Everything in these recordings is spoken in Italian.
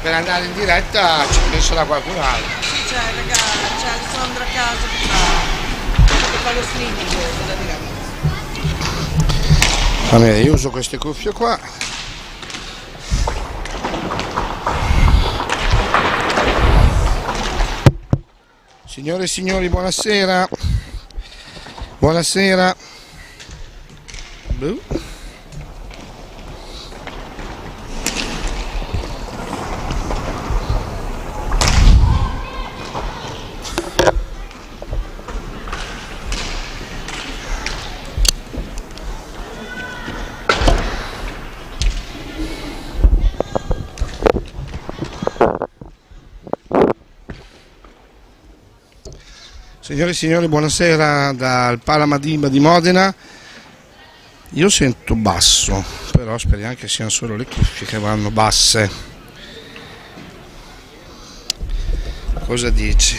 Per andare in diretta ci penserà qualcun altro. Sì, c'è Alessandra a casa che fa lo streaming della diretta. Va bene, io uso queste cuffie qua. Signore e signori, buonasera. Buonasera. Signore e signori, buonasera dal Palamadimba di Modena. Io sento basso, però speriamo che siano solo le cuffie che vanno basse. Cosa dici?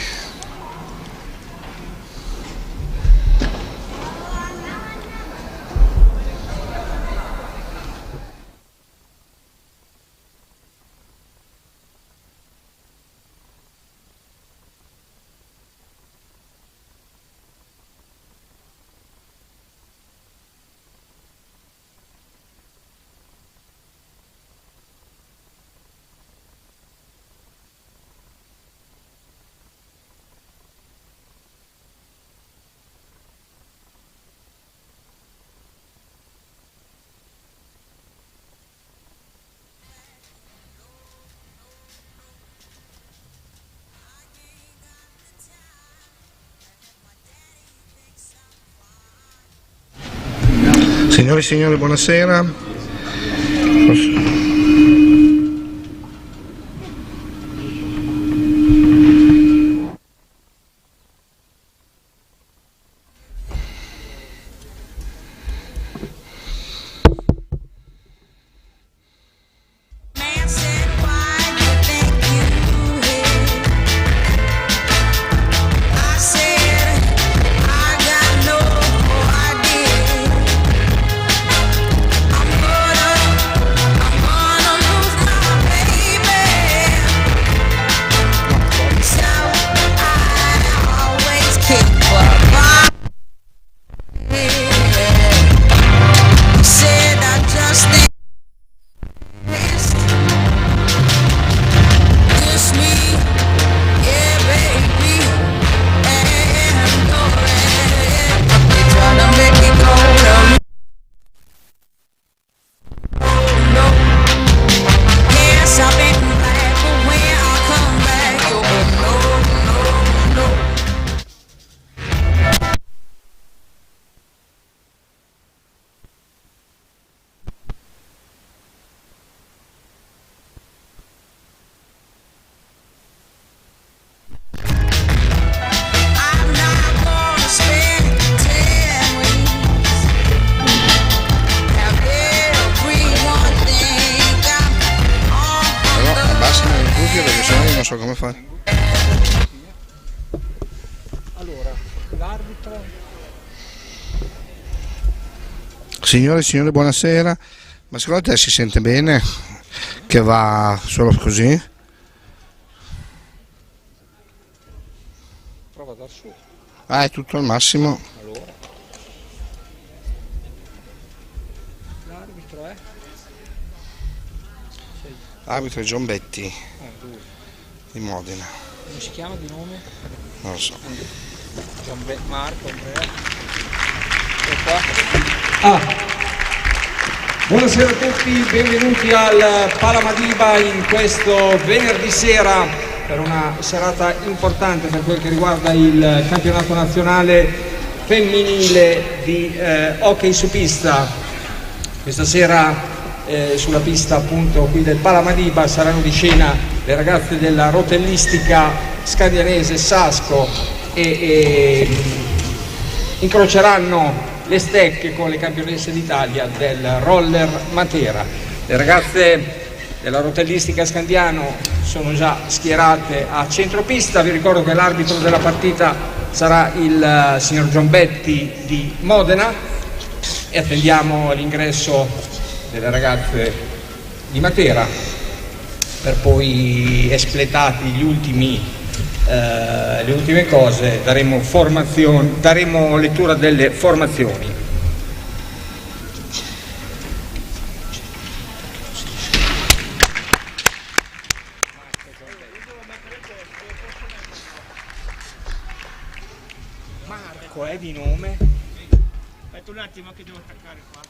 Signore e signori, buonasera. so come fare. Allora, l'arbitro. Signore e signori, buonasera. Ma secondo te si sente bene? Che va solo così? Prova a dar su. Ah, è tutto al massimo. Allora. L'arbitro è? Sei. Arbitro Giombetti Lui. di Modena. Come si chiama di nome? Non lo so. Marco, Andrea. E qua? Buonasera a tutti, benvenuti al Palamadiba in questo venerdì sera per una serata importante per quel che riguarda il campionato nazionale femminile di hockey su pista. Questa sera sulla pista appunto qui del Palamadiba saranno di scena le ragazze della rotellistica scandianese Sasco e incroceranno le stecche con le campionesse d'Italia del roller Matera. Le ragazze della rotellistica Scandiano sono già schierate a centropista. Vi ricordo che l'arbitro della partita sarà il signor Giombetti di Modena e attendiamo l'ingresso delle ragazze di Matera per poi, espletati le ultime cose, daremo lettura delle formazioni. Marco è di nome? Aspetta un attimo che devo attaccare qua.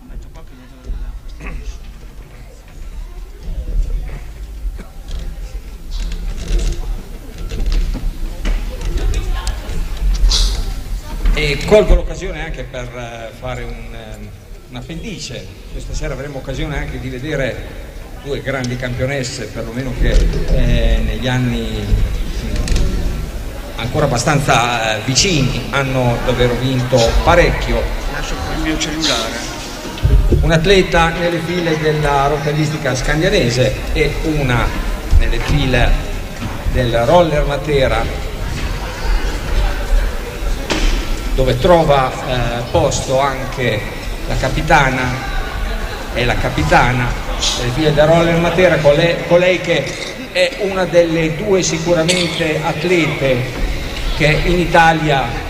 Metto qua che devo... E colgo l'occasione anche per fare una appendice. Questa sera avremo occasione anche di vedere due grandi campionesse, perlomeno che negli anni ancora abbastanza vicini hanno davvero vinto parecchio. Lascio qua il mio cellulare. Un atleta nelle file della rotellistica scandianese e una nelle file del roller Matera, dove trova posto anche la capitana delle figlie del roller Matera, colei che è una delle due sicuramente atlete che in Italia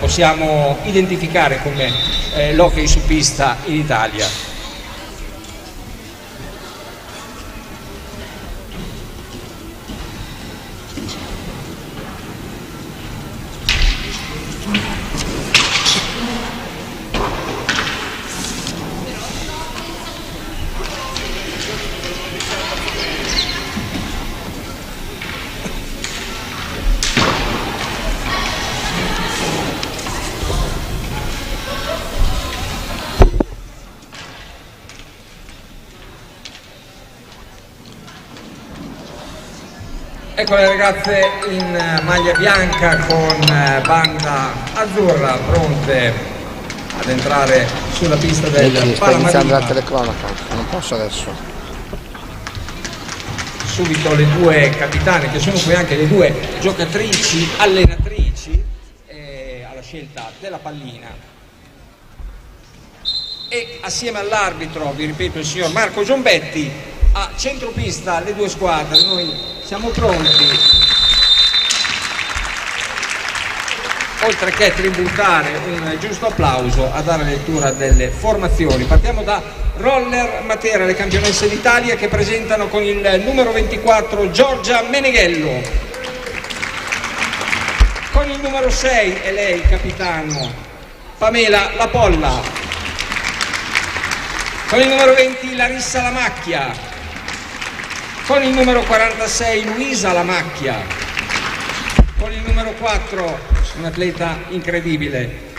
possiamo identificare come l'hockey su pista in Italia. Ecco le ragazze in maglia bianca con banda azzurra pronte ad entrare sulla pista del Sta iniziando la Palamadiba. telecronaca, non posso adesso. Subito le due capitane, che sono poi anche le due giocatrici, allenatrici alla scelta della pallina. E assieme all'arbitro, vi ripeto, il signor Marco Giombetti, a centropista le due squadre. Noi siamo pronti, oltre che tributare un giusto applauso, a dare lettura delle formazioni. Partiamo da roller Matera, le campionesse d'Italia, che presentano con il numero 24 Giorgia Meneghello, con il numero 6 è lei il capitano Pamela Lapolla, con il numero 20 Larissa Lamacchia, con il numero 46 Luisa Lamacchia, con il numero 4 un atleta incredibile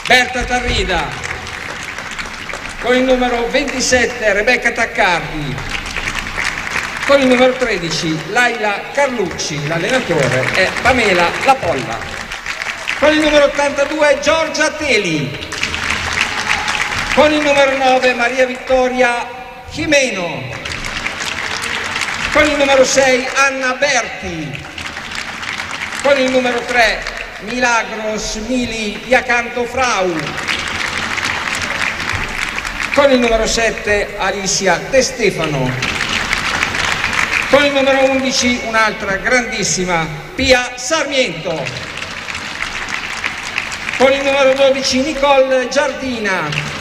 Berta Tarrida, con il numero 27 Rebecca Taccardi, con il numero 13 Laila Carlucci, l'allenatore è Pamela Lapolla, con il numero 82 Giorgia Teli, con il numero 9 Maria Vittoria Jimeno. Con il numero 6 Anna Berti. Con il numero 3 Milagros Mili Iacanto Frau. Con il numero 7 Alicia De Stefano. Con il numero 11 un'altra grandissima Pia Sarmiento. Con il numero 12 Nicole Giardina.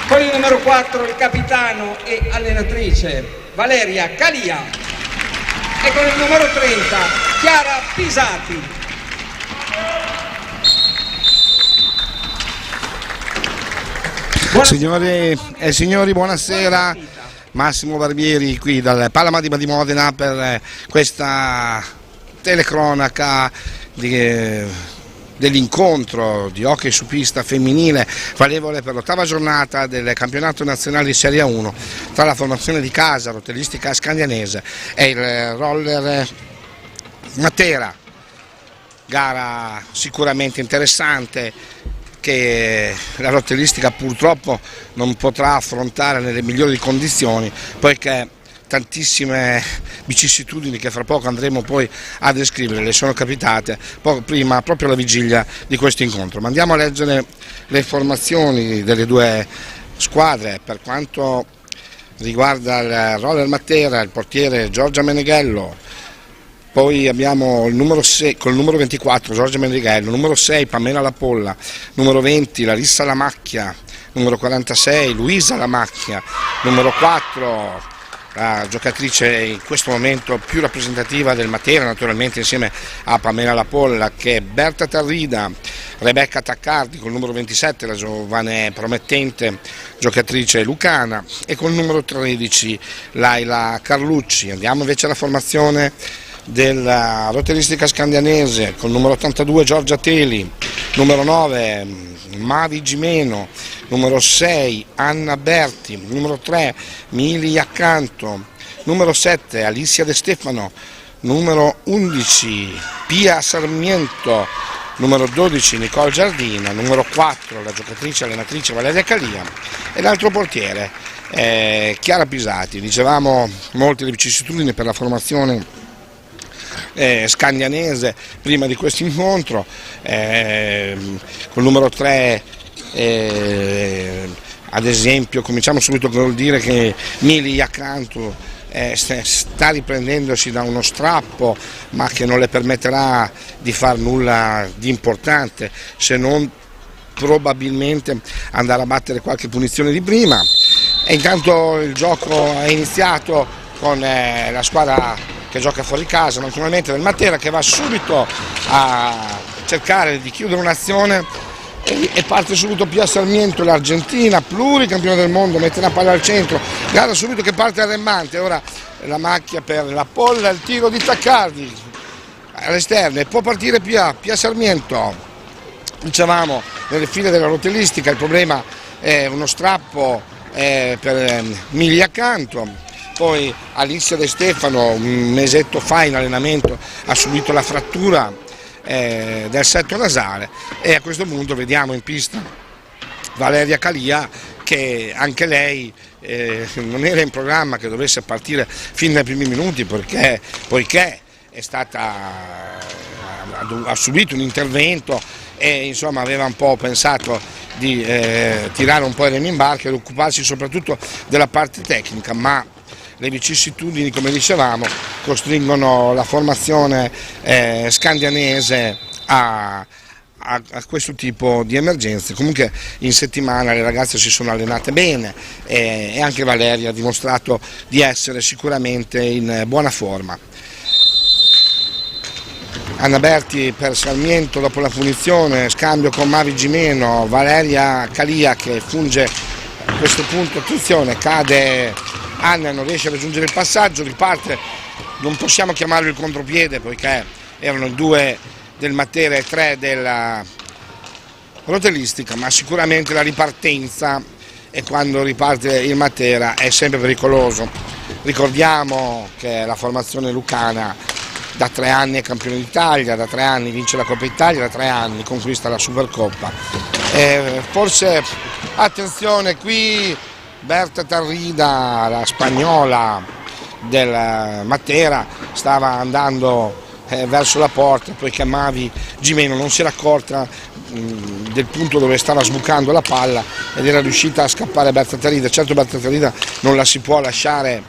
Con il numero 4 il capitano e allenatrice Valeria Calia. E con il numero 30 Chiara Pisati. Signore e signori, buonasera. Massimo Barbieri qui dal Pala Madiba di Modena per questa telecronaca dell'incontro di hockey su pista femminile valevole per l'8ª giornata del campionato nazionale di Serie 1 tra la formazione di casa rotellistica scandianese e il roller Matera. Gara sicuramente interessante che la rotellistica purtroppo non potrà affrontare nelle migliori condizioni, poiché tantissime vicissitudini che fra poco andremo poi a descrivere le sono capitate poco prima, proprio alla vigilia di questo incontro. Ma andiamo a leggere le formazioni delle due squadre. Per quanto riguarda il roller Matera, il portiere Giorgia Meneghello, poi abbiamo il numero 6, col numero 24 Giorgia Meneghello, numero 6 Pamela Lapolla, numero 20 Larissa Lamacchia, numero 46 Luisa Lamacchia, numero 4 la giocatrice in questo momento più rappresentativa del Matera, naturalmente insieme a Pamela Lapolla, che è Berta Tarrida, Rebecca Taccardi col numero 27, la giovane promettente giocatrice lucana, e col numero 13 Laila Carlucci. Andiamo invece alla formazione della rotellistica scandianese con numero 82 Giorgia Teli, numero 9 Mavi Gimeno, numero 6 Anna Berti, numero 3 Mili Accanto, numero 7 Alicia De Stefano, numero 11 Pia Sarmiento, numero 12 Nicole Giardina, numero 4 la giocatrice allenatrice Valeria Calia e l'altro portiere Chiara Pisati. Dicevamo molte le vicissitudini per la formazione scandianese prima di questo incontro, col numero 3 ad esempio cominciamo subito col dire che Mili accanto sta riprendendosi da uno strappo, ma che non le permetterà di far nulla di importante, se non probabilmente andare a battere qualche punizione di prima. E intanto il gioco è iniziato con la squadra che gioca fuori casa, naturalmente del Matera, che va subito a cercare di chiudere un'azione e parte subito Pia Sarmiento, l'Argentina, pluricampione del mondo, mette la palla al centro, gara subito che parte arremmante. Ora la macchia per la Polla, il tiro di Taccardi all'esterno e può partire Pia Sarmiento. Dicevamo nelle file della rotellistica il problema è uno strappo per Mili accanto. Poi Alicia De Stefano, un mesetto fa in allenamento, ha subito la frattura del setto nasale, e a questo punto vediamo in pista Valeria Calia, che anche lei non era in programma che dovesse partire fin dai primi minuti, poiché è ha subito un intervento e insomma aveva un po' pensato di tirare un po' i remi in barca ed occuparsi soprattutto della parte tecnica, ma le vicissitudini, come dicevamo, costringono la formazione scandianese a questo tipo di emergenze. Comunque in settimana le ragazze si sono allenate bene e anche Valeria ha dimostrato di essere sicuramente in buona forma. Anna Berti per Sarmiento dopo la punizione, scambio con Mavi Gimeno, Valeria Calia che funge a questo punto, attenzione, cade Anna, non riesce a raggiungere il passaggio, riparte, non possiamo chiamarlo il contropiede poiché erano i 2 del Matera e 3 della rotellistica, ma sicuramente la ripartenza, e quando riparte il Matera è sempre pericoloso. Ricordiamo che la formazione lucana da 3 anni è campione d'Italia, da 3 anni vince la Coppa Italia, da 3 anni conquista la Supercoppa. Forse attenzione qui, Berta Tarrida, la spagnola del Matera, stava andando verso la porta, poi Camavi Gimeno non si era accorta del punto dove stava sbucando la palla ed era riuscita a scappare Berta Tarrida. Certo, Berta Tarrida non la si può lasciare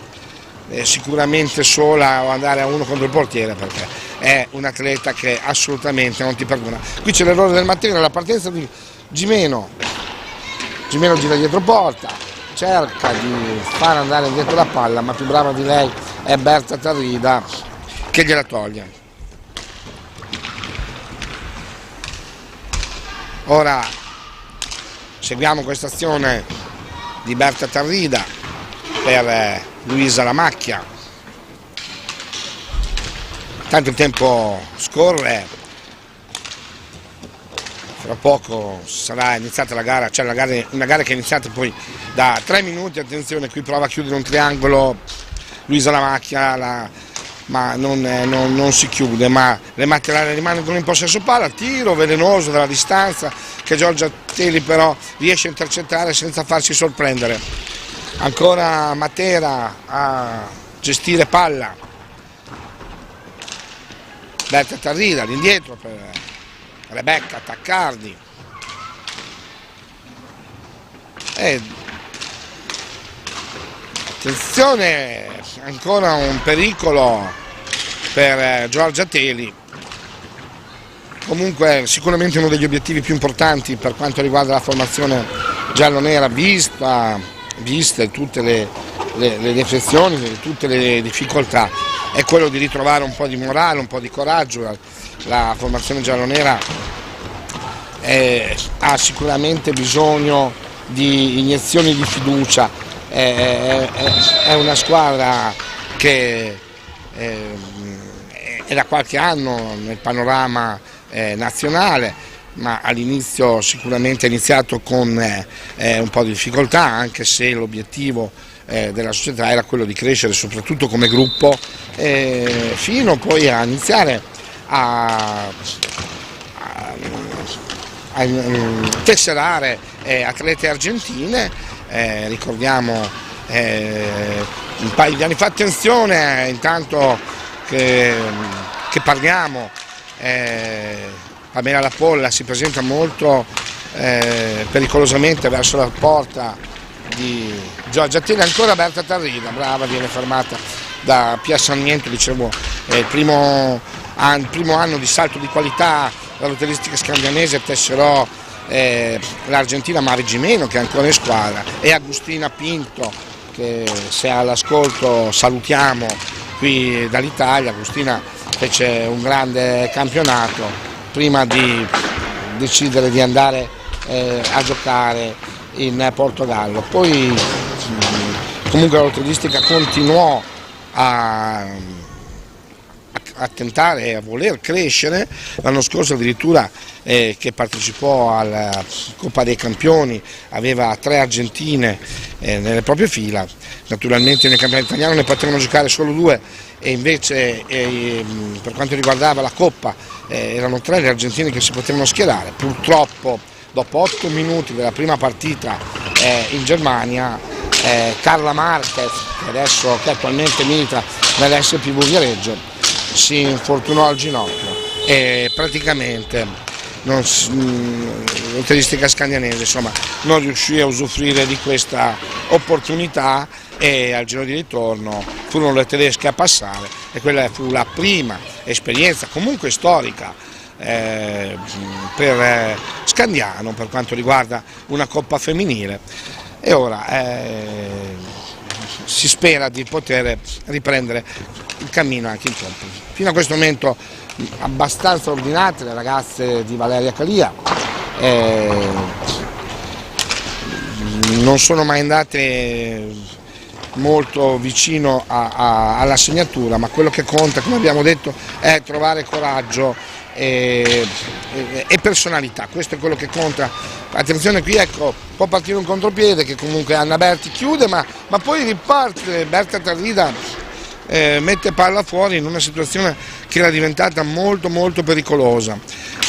sicuramente sola o andare a uno contro il portiere, perché è un atleta che assolutamente non ti perdona. Qui c'è l'errore del Matera, la partenza di Gimeno gira dietro porta, cerca di far andare indietro la palla, ma più brava di lei è Berta Tarrida che gliela toglie. Ora seguiamo questa azione di Berta Tarrida per Luisa Lamacchia. Tanto il tempo scorre, fra poco sarà iniziata la gara, cioè una gara che è iniziata poi da 3 minuti. Attenzione, qui prova a chiudere un triangolo Luisa Lamacchia, ma non si chiude, ma le Matterane rimangono in possesso palla, tiro velenoso dalla distanza che Giorgia Teli però riesce a intercettare senza farsi sorprendere. Ancora Matera a gestire palla, Berta Tarrida all'indietro per Rebecca Taccardi e attenzione, ancora un pericolo per Giorgia Teli. Comunque sicuramente uno degli obiettivi più importanti per quanto riguarda la formazione giallonera, viste tutte le defezioni, tutte le difficoltà, è quello di ritrovare un po' di morale, un po' di coraggio. La formazione giallonera ha sicuramente bisogno di iniezioni di fiducia, è una squadra che è da qualche anno nel panorama nazionale, ma all'inizio sicuramente ha iniziato con un po' di difficoltà, anche se l'obiettivo della società era quello di crescere soprattutto come gruppo, fino poi a iniziare a tesserare atlete argentine. Ricordiamo un paio di anni fa, attenzione intanto che parliamo, Pamela Lapolla si presenta molto pericolosamente verso la porta di Giorgia Teli. Ancora Berta Tarrida, brava, viene fermata da Pia Sarmiento, dicevo, il primo anno di salto di qualità dall'hotellistica scandianese tesserò l'Argentina Mavi Gimeno, che è ancora in squadra, e Agustina Pinto, che se all'ascolto salutiamo qui dall'Italia. Agustina fece un grande campionato prima di decidere di andare a giocare in Portogallo. Poi comunque l'hotellistica continuò a tentare e a voler crescere. L'anno scorso addirittura che partecipò alla Coppa dei Campioni aveva 3 argentine nelle proprie fila. Naturalmente nel campionato italiano ne potevano giocare solo 2 e invece per quanto riguardava la Coppa erano 3 le argentine che si potevano schierare. Purtroppo dopo 8 minuti della prima partita in Germania, Carla Marquez, che attualmente milita nell'SPV Viareggio, si infortunò al ginocchio e praticamente l'hotellistica scandianese insomma non riuscì a usufruire di questa opportunità, e al giro di ritorno furono le tedesche a passare, e quella fu la prima esperienza comunque storica per Scandiano per quanto riguarda una coppa femminile. E ora si spera di poter riprendere il cammino anche in campo. Fino a questo momento abbastanza ordinate le ragazze di Valeria Calia, non sono mai andate molto vicino alla segnatura, ma quello che conta, come abbiamo detto, è trovare coraggio e personalità. Questo è quello che conta. Attenzione qui, ecco, può partire un contropiede che comunque Anna Berti chiude, ma poi riparte. Berta Tarrida mette palla fuori in una situazione che era diventata molto molto pericolosa.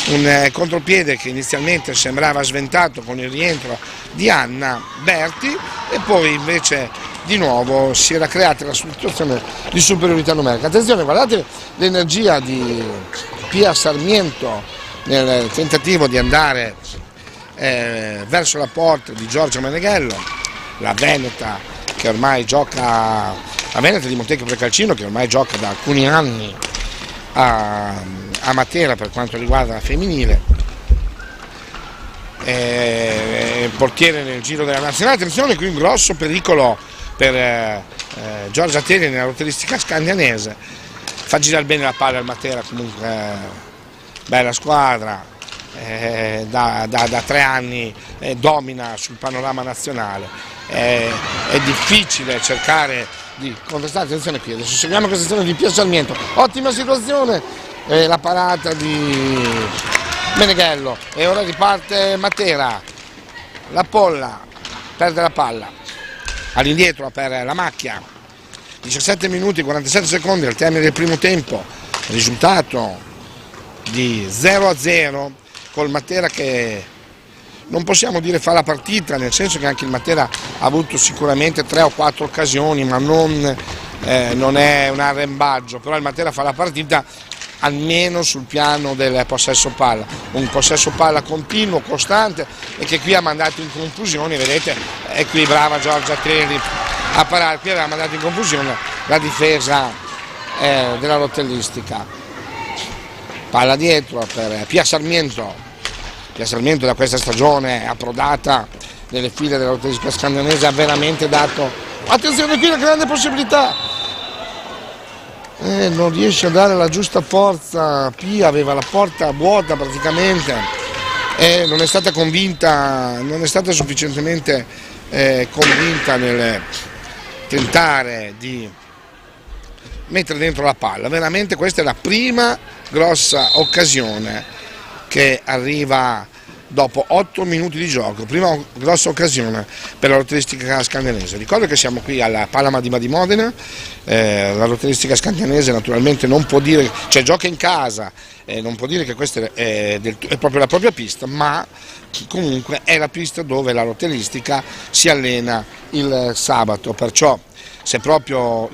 un contropiede che inizialmente sembrava sventato con il rientro di Anna Berti e poi invece di nuovo si era creata la situazione di superiorità numerica. Attenzione, guardate l'energia di Pia Sarmiento nel tentativo di andare verso la porta di Giorgia Meneghello, la veneta che ormai gioca, la veneta di Montecchio Precalcino che ormai gioca da alcuni anni a Matera per quanto riguarda la femminile, portiere nel giro della nazionale. Attenzione, qui un grosso pericolo per Giorgia Teli nella rotellieristica scandianese, fa girare bene la palla al Matera, comunque bella squadra, da 3 anni domina sul panorama nazionale, è difficile cercare di contrastare. Attenzione qui, adesso seguiamo questa azione di Pia Sarmiento, ottima situazione, la parata di Meneghello e ora riparte Matera, la Polla perde la palla, all'indietro per la Macchia, 17 minuti 47 secondi al termine del primo tempo, risultato di 0-0 col Matera che non possiamo dire fa la partita, nel senso che anche il Matera ha avuto sicuramente 3 o 4 occasioni, ma non è un arrembaggio, però il Matera fa la partita almeno sul piano del possesso palla, un possesso palla continuo, costante e che qui ha mandato in confusione, vedete, è qui brava Giorgia Teli a parare, qui aveva mandato in confusione la difesa della rotellistica. Palla dietro per Pia Sarmiento da questa stagione approdata nelle file della rotellistica scandianese, ha veramente dato, attenzione qui, una grande possibilità. Non riesce a dare la giusta forza, Pia aveva la porta vuota praticamente e non è stata convinta, non è stata sufficientemente convinta nel tentare di mettere dentro la palla. Veramente questa è la prima grossa occasione che arriva dopo 8 minuti di gioco, prima grossa occasione per la rotellistica scandianese. Ricordo che siamo qui alla Pala Madiba di Modena, la rotellistica scandianese naturalmente non può dire, cioè gioca in casa, non può dire che questa è proprio la propria pista, ma comunque è la pista dove la rotellistica si allena il sabato, perciò se proprio,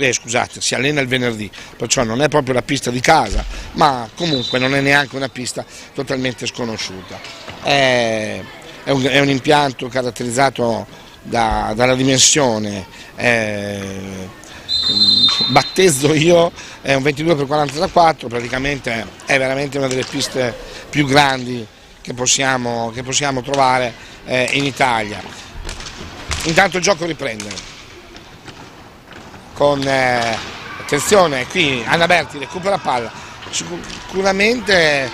si allena il venerdì, perciò non è proprio la pista di casa, ma comunque non è neanche una pista totalmente sconosciuta. È un impianto caratterizzato dalla dimensione, battezzo io, è un 22x40x4, praticamente è veramente una delle piste più grandi che possiamo trovare in Italia. Intanto il gioco riprende. Con attenzione qui Anna Berti recupera palla, sicuramente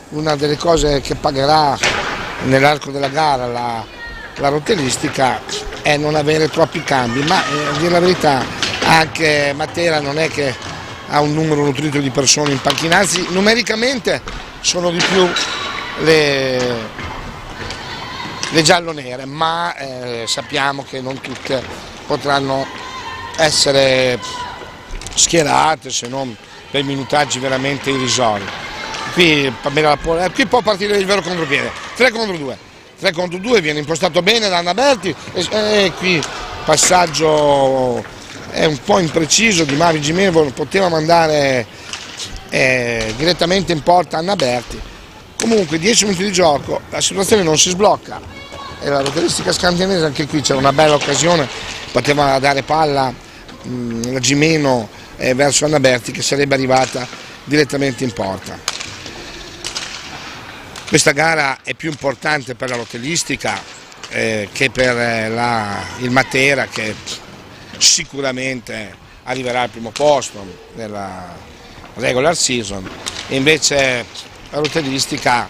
una delle cose che pagherà nell'arco della gara la rotellistica è non avere troppi cambi, ma a dire la verità anche Matera non è che ha un numero nutrito di persone in panchina, anzi numericamente sono di più le giallonere, ma sappiamo che non tutte potranno essere schierate, se non per minutaggi veramente irrisori. Qui può partire il vero contropiede, 3 contro 2, viene impostato bene da Anna Berti e qui passaggio è un po' impreciso di Mavi Gimevo, poteva mandare direttamente in porta Anna Berti. Comunque 10 minuti di gioco, la situazione non si sblocca e la rotellistica scandianese, anche qui c'era una bella occasione, poteva dare palla la Gimeno verso Anna Berti che sarebbe arrivata direttamente in porta. Questa gara è più importante per la rotellistica che per il Matera, che sicuramente arriverà al primo posto nella regular season, e invece la rotellistica,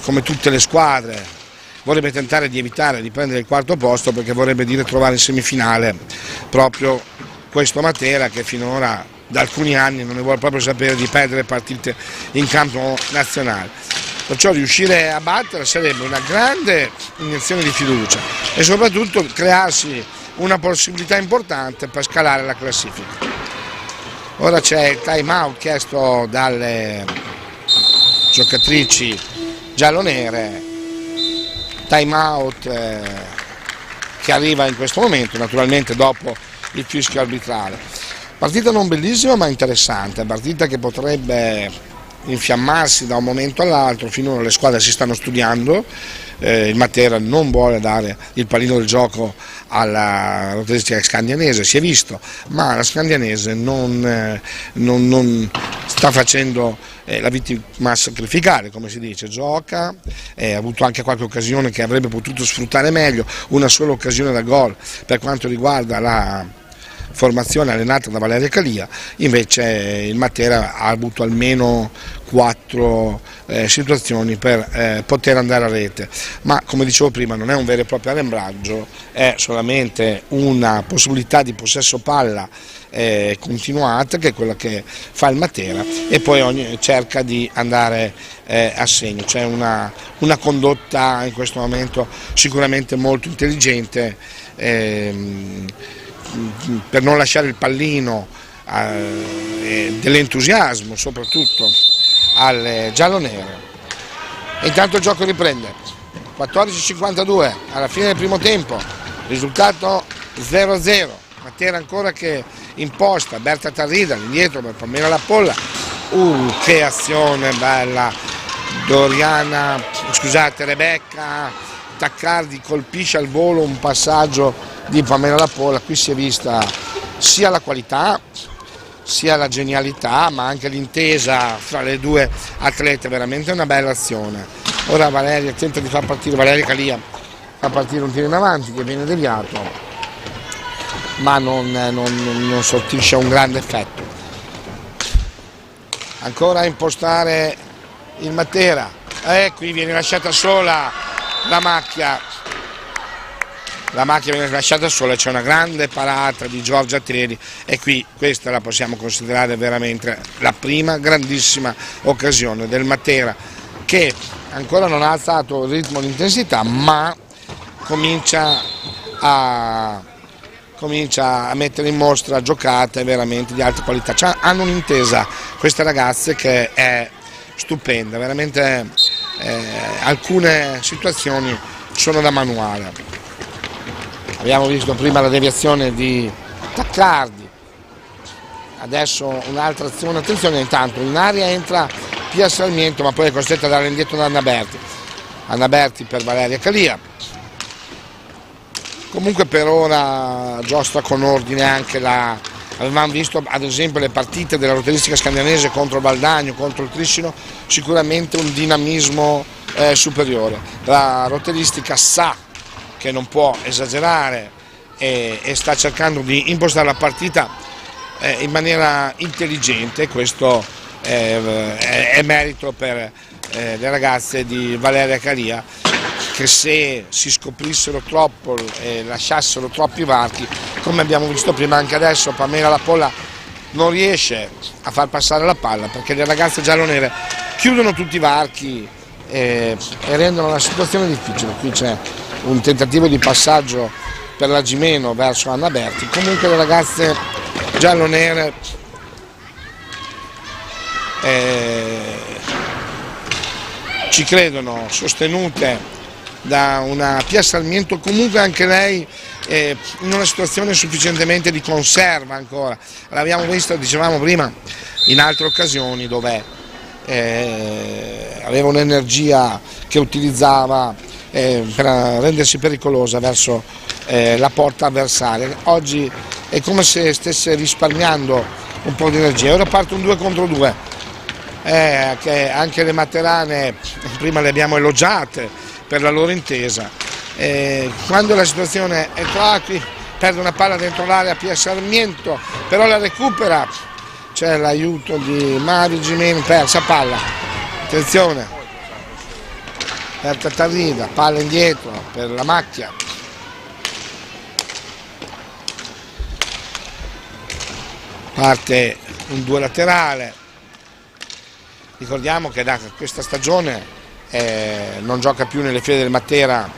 come tutte le squadre, vorrebbe tentare di evitare di prendere il 4° posto, perché vorrebbe dire trovare in semifinale proprio questo Matera che finora da alcuni anni non ne vuole proprio sapere di perdere partite in campo nazionale. Perciò riuscire a battere sarebbe una grande iniezione di fiducia e soprattutto crearsi una possibilità importante per scalare la classifica. Ora c'è il time out chiesto dalle giocatrici giallonere. Time out che arriva in questo momento, naturalmente dopo il fischio arbitrale. Partita non bellissima ma interessante, partita che potrebbe infiammarsi da un momento all'altro. Finora le squadre si stanno studiando, il Matera non vuole dare il pallino del gioco alla rotelistica scandianese, si è visto, ma la scandianese non sta facendo la vittima sacrificare, come si dice, gioca, ha avuto anche qualche occasione che avrebbe potuto sfruttare meglio, una sola occasione da gol per quanto riguarda la formazione allenata da Valeria Calia. Invece il Matera ha avuto almeno 4 situazioni per poter andare a rete, ma come dicevo prima non è un vero e proprio arrembraggio, è solamente una possibilità di possesso palla continuata, che è quella che fa il Matera, e poi cerca di andare a segno. C'è una condotta in questo momento sicuramente molto intelligente per non lasciare il pallino dell'entusiasmo soprattutto alle giallonere. E intanto il gioco riprende, 14:52 alla fine del primo tempo, risultato 0-0, Matera ancora che imposta, Berta Tarrida indietro per Pamela Lappolla, che azione bella, Rebecca Taccardi colpisce al volo un passaggio di Pamela Lappolla. Qui si è vista sia la qualità sia la genialità, ma anche l'intesa fra le due atlete, veramente una bella azione. Ora Valeria tenta di far partire, Valeria Calia fa partire un tiro in avanti che viene deviato, ma non sortisce un grande effetto. Ancora a impostare il Matera, qui viene lasciata sola la macchia viene lasciata sola, c'è una grande parata di Giorgia Teri, e qui questa la possiamo considerare veramente la prima grandissima occasione del Matera, che ancora non ha alzato il ritmo di intensità, ma comincia a mettere in mostra giocate veramente di alta qualità. Hanno un'intesa queste ragazze che è stupenda, veramente alcune situazioni sono da manuale. Abbiamo visto prima la deviazione di Taccardi, adesso un'altra azione, attenzione, intanto in aria entra Pia Sarmiento, ma poi è costretta a dare indietro da Anna Berti per Valeria Calia. Comunque per ora giostra con ordine anche avevamo visto ad esempio le partite della rotelistica scandianese contro Valdagno, contro il Criscino, sicuramente un dinamismo superiore. La rotelistica sa che non può esagerare e sta cercando di impostare la partita in maniera intelligente. Questo è merito per le ragazze di Valeria Calia, che se si scoprissero troppo e lasciassero troppi varchi, come abbiamo visto prima anche adesso, Pamela Lappolla non riesce a far passare la palla perché le ragazze giallonere chiudono tutti i varchi e rendono la situazione difficile. Qui c'è un tentativo di passaggio per la Gimeno verso Anna Berti. Comunque le ragazze giallonere ci credono, sostenute da una Pia Sarmiento, comunque anche lei in una situazione sufficientemente di conserva ancora. L'abbiamo visto, dicevamo prima, in altre occasioni dove aveva un'energia che utilizzava per rendersi pericolosa verso la porta avversaria. Oggi è come se stesse risparmiando un po' di energia. Ora parte un 2 contro 2, che anche le materane prima le abbiamo elogiate per la loro intesa. Quando la situazione è qui, perde una palla dentro l'area Pia Sarmiento, però la recupera, c'è l'aiuto di Mavi Gimeno, persa palla, attenzione, per Tarrida, palla indietro per la macchia. Parte un 2 laterale. Ricordiamo che da questa stagione non gioca più nelle file del Matera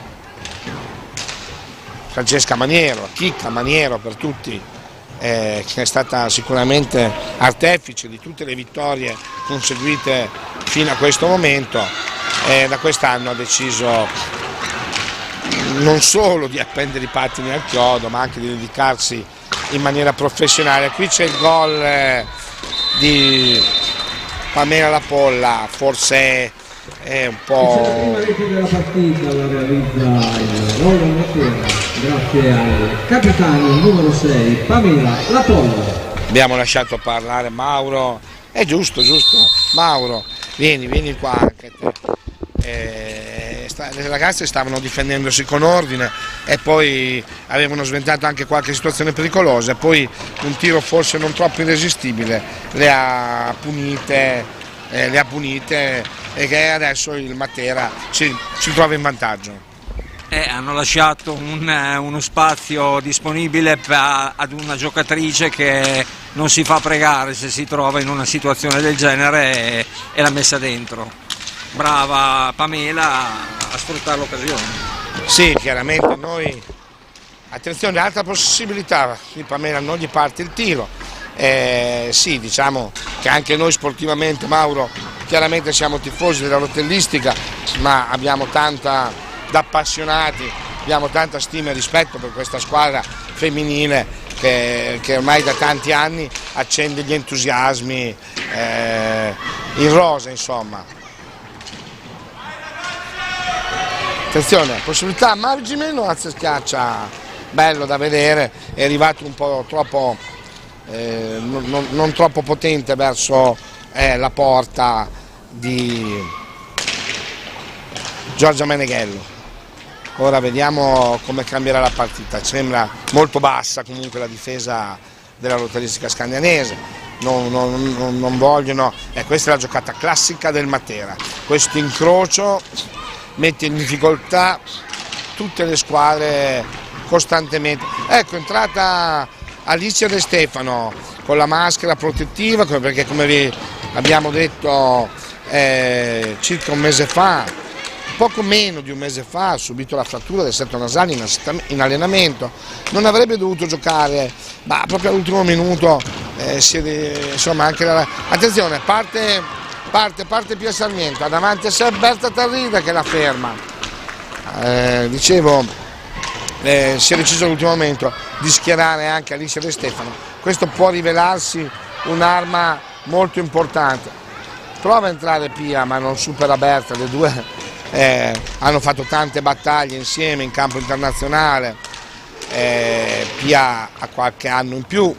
Francesca Maniero, Chicca Maniero per tutti che è stata sicuramente artefice di tutte le vittorie conseguite fino a questo momento, da quest'anno ha deciso non solo di appendere i pattini al chiodo, ma anche di dedicarsi in maniera professionale. Qui c'è il gol di Pamela Lapolla, forse è un po'... La prima rete della partita la realizza il Roller Matera, grazie al capitano numero 6 Pamela Lapolla. Abbiamo lasciato parlare Mauro, è giusto, Mauro, vieni qua anche te. Le ragazze stavano difendendosi con ordine e poi avevano sventato anche qualche situazione pericolosa, poi un tiro forse non troppo irresistibile le ha punite e che adesso il Matera si trova in vantaggio. Hanno lasciato uno spazio disponibile ad una giocatrice che non si fa pregare se si trova in una situazione del genere e l'ha messa dentro. Brava Pamela a sfruttare l'occasione. Sì, chiaramente noi, attenzione, altra possibilità, qui Pamela non gli parte il tiro, sì, diciamo che anche noi sportivamente, Mauro, chiaramente siamo tifosi della rotellistica, ma abbiamo tanta, da appassionati, abbiamo tanta stima e rispetto per questa squadra femminile che ormai da tanti anni accende gli entusiasmi in rosa, insomma. Attenzione, possibilità margine, Azze schiaccia, bello da vedere, è arrivato un po' troppo, non troppo potente verso la porta di Giorgia Meneghello. Ora vediamo come cambierà la partita, sembra molto bassa comunque la difesa della rotellistica scandianese, non vogliono, questa è la giocata classica del Matera, questo incrocio mette in difficoltà tutte le squadre costantemente. Ecco, è entrata Alicia De Stefano con la maschera protettiva, perché come vi abbiamo detto circa un mese fa, poco meno di un mese fa, ha subito la frattura del setto nasale in allenamento, non avrebbe dovuto giocare, ma proprio all'ultimo minuto insomma anche attenzione, parte Pia Sarmiento, ha davanti a sé Berta Tarrida che la ferma. Dicevo, si è deciso all'ultimo momento di schierare anche Alicia De Stefano. Questo può rivelarsi un'arma molto importante. Prova a entrare Pia ma non supera Berta, le due hanno fatto tante battaglie insieme in campo internazionale. Pia ha qualche anno in più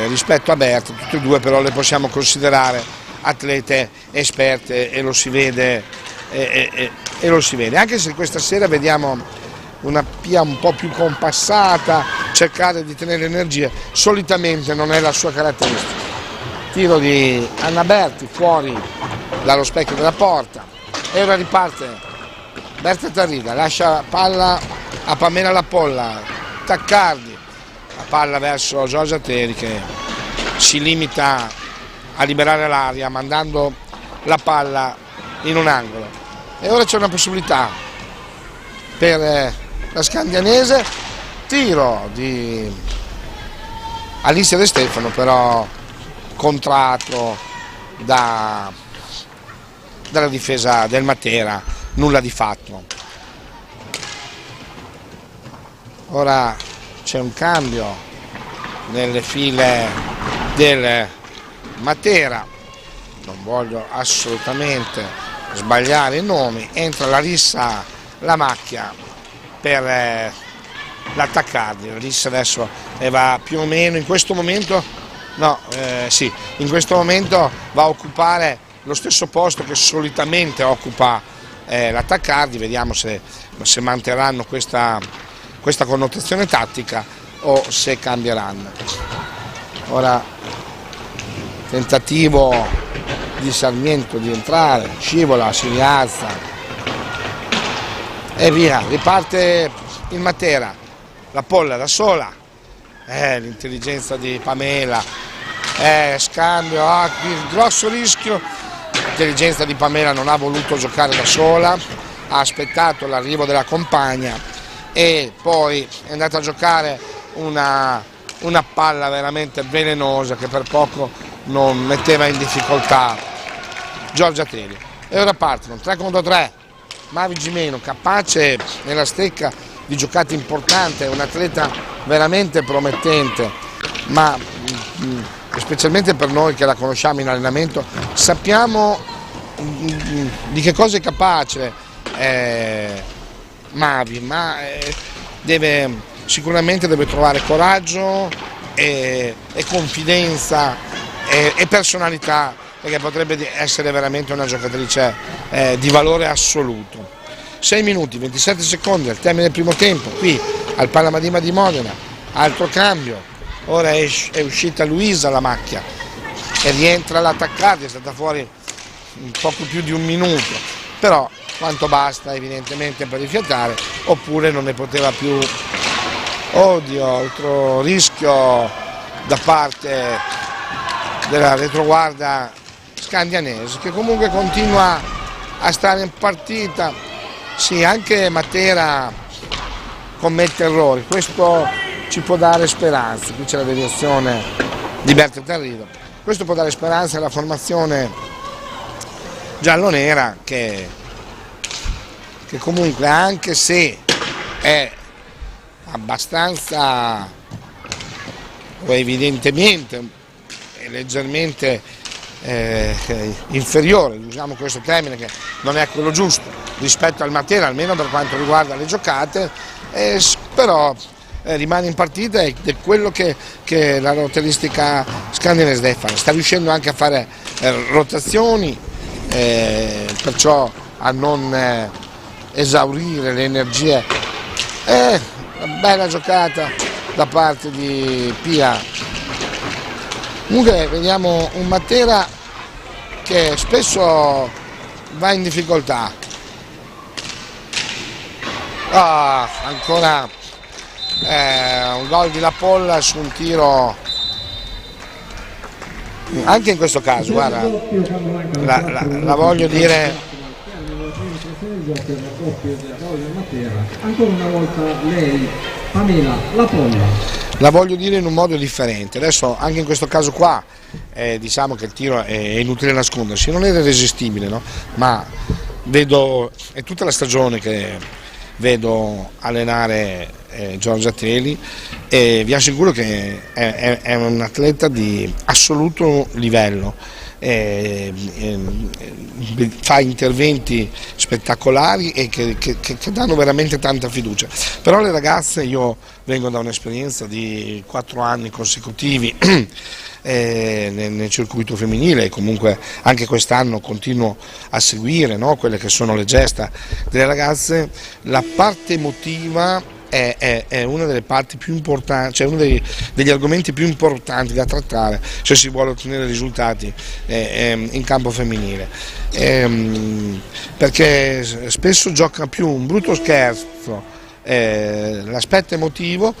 rispetto a Berta, tutte e due però le possiamo considerare atlete esperte e lo si vede, anche se questa sera vediamo una Pia un po' più compassata, cercare di tenere energie, solitamente non è la sua caratteristica. Tiro di Anna Berti fuori dallo specchio della porta e ora riparte Berta Tarrida, lascia palla a Pamela Lapolla, Taccardi, la palla verso Giorgia Teri che si limita a liberare l'aria mandando la palla in un angolo. E ora c'è una possibilità per la scandianese, tiro di Alicia De Stefano, però contratto dalla difesa del Matera, nulla di fatto. Ora c'è un cambio nelle file del Matera, non voglio assolutamente sbagliare i nomi, entra Larissa Lamacchia per l'attaccardi. Larissa adesso va più o meno in questo momento, in questo momento va a occupare lo stesso posto che solitamente occupa l'attaccardi, vediamo se manterranno questa connotazione tattica o se cambieranno. Ora tentativo di Sarmiento di entrare, scivola, si rialza e via, riparte il Matera, la Polla da sola, l'intelligenza di Pamela, scambio, grosso rischio, l'intelligenza di Pamela non ha voluto giocare da sola, ha aspettato l'arrivo della compagna e poi è andata a giocare una una palla veramente velenosa che per poco non metteva in difficoltà Giorgia Teli. E ora partono 3 contro 3, Mavi Gimeno capace nella stecca di giocate importante, è un atleta veramente promettente, ma specialmente per noi che la conosciamo in allenamento sappiamo di che cosa è capace Mavi, ma sicuramente deve trovare coraggio e confidenza e personalità, perché potrebbe essere veramente una giocatrice di valore assoluto. 6 minuti, 27 secondi al termine del primo tempo, qui al Palamadima di Modena, altro cambio, ora è uscita Luisa la macchia e rientra l'attaccante, è stata fuori un poco più di un minuto, però quanto basta evidentemente per rifiatare, oppure non ne poteva più. Oddio, altro rischio da parte della retroguardia scandianese, che comunque continua a stare in partita. Sì, anche Matera commette errori, questo ci può dare speranza. Qui c'è la deviazione di Berta Tarrido, questo può dare speranza alla formazione giallonera che comunque, anche se è abbastanza o evidentemente leggermente inferiore, usiamo questo termine che non è quello giusto, rispetto al Matera, almeno per quanto riguarda le giocate, però rimane in partita ed è quello che la rotellistica scandinese deve fare. Sta riuscendo anche a fare rotazioni, perciò a non esaurire le energie. Una bella giocata da parte di Pia. Comunque vediamo un Matera che spesso va in difficoltà. Ancora un gol di La Polla su un tiro, anche in questo caso, guarda, la voglio dire. Ancora una volta lei, Pamela La Polla. La voglio dire in un modo differente. Adesso anche in questo caso qua diciamo che il tiro è inutile nascondersi, non era irresistibile, no? Ma vedo, è tutta la stagione che vedo allenare Giorgia Teli e vi assicuro che è un atleta di assoluto livello. Fa interventi spettacolari e che danno veramente tanta fiducia. Però le ragazze, io vengo da un'esperienza di 4 anni consecutivi nel circuito femminile e comunque anche quest'anno continuo a seguire, no, quelle che sono le gesta delle ragazze. La parte emotiva è una delle parti più importanti, cioè uno degli argomenti più importanti da trattare se si vuole ottenere risultati in campo femminile, perché spesso gioca più un brutto scherzo l'aspetto emotivo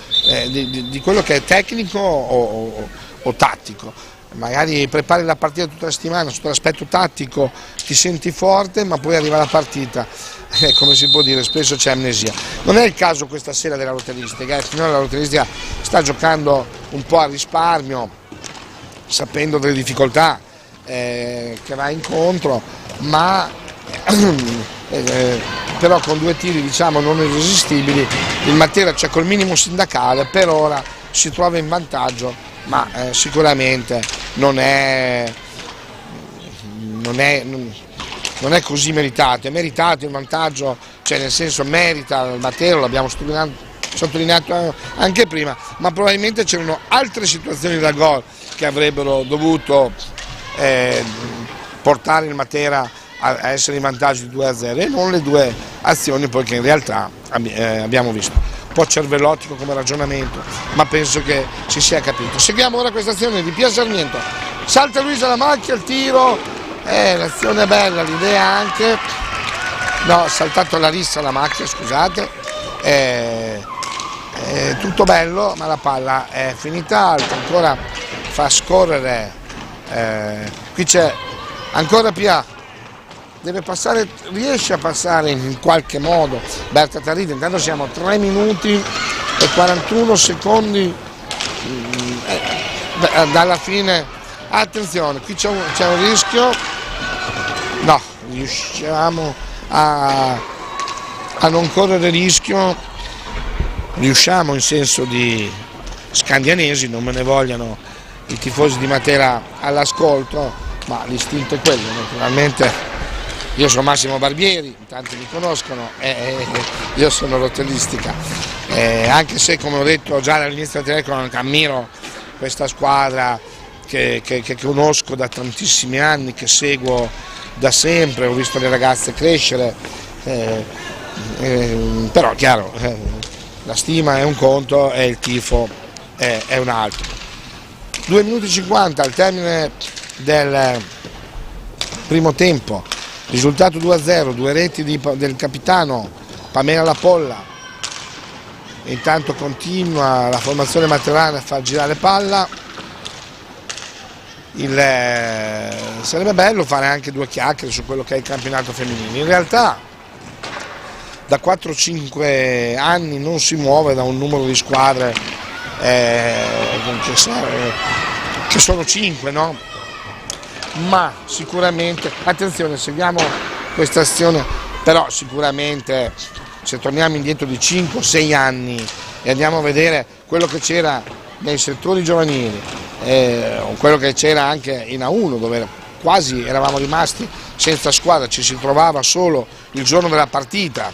di quello che è tecnico o tattico. Magari prepari la partita tutta la settimana sotto l'aspetto tattico, ti senti forte, ma poi arriva la partita, come si può dire, spesso c'è amnesia. Non è il caso questa sera della rotellistica, finora la rotellistica sta giocando un po' a risparmio, sapendo delle difficoltà che va incontro, ma però con 2 tiri diciamo non irresistibili. Il Matera c'è col minimo sindacale, per ora si trova in vantaggio, ma sicuramente non è così meritato. È meritato il vantaggio, cioè nel senso merita il Matera, l'abbiamo sottolineato anche prima, ma probabilmente c'erano altre situazioni da gol che avrebbero dovuto portare il Matera a essere in vantaggio di 2-0 e non le 2 azioni poi che in realtà abbiamo visto. Un po' cervellotico come ragionamento, ma penso che si sia capito. Seguiamo ora questa azione di Pia Sarmiento. Salta Luisa la macchia, il tiro, l'azione è bella, l'idea anche. No, saltato Larissa la macchia, scusate. Tutto bello, ma la palla è finita alta, ancora fa scorrere. Qui c'è ancora Pia. Deve passare, riesce a passare in qualche modo Berta Tarrido. Intanto siamo a 3 minuti e 41 secondi dalla fine, attenzione, qui c'è un rischio, no, riusciamo a non correre rischio, riusciamo in senso di scandianesi, non me ne vogliano i tifosi di Matera all'ascolto, ma l'istinto è quello, naturalmente. Io sono Massimo Barbieri, tanti mi conoscono, io sono rotellistica, anche se, come ho detto già dall'inizio del telefono, ammiro questa squadra che conosco da tantissimi anni, che seguo da sempre, ho visto le ragazze crescere, però chiaro, la stima è un conto e il tifo è un altro. 2 minuti e 50 al termine del primo tempo. Risultato 2-0, 2 reti del capitano Pamela Lapolla. Intanto continua la formazione materana a far girare palla. Sarebbe bello fare anche 2 chiacchiere su quello che è il campionato femminile. In realtà da 4-5 anni non si muove da un numero di squadre che sono 5, no? Ma sicuramente, attenzione, seguiamo questa azione, però sicuramente se torniamo indietro di 5-6 anni e andiamo a vedere quello che c'era nei settori giovanili, quello che c'era anche in A1, dove quasi eravamo rimasti senza squadra, ci si trovava solo il giorno della partita,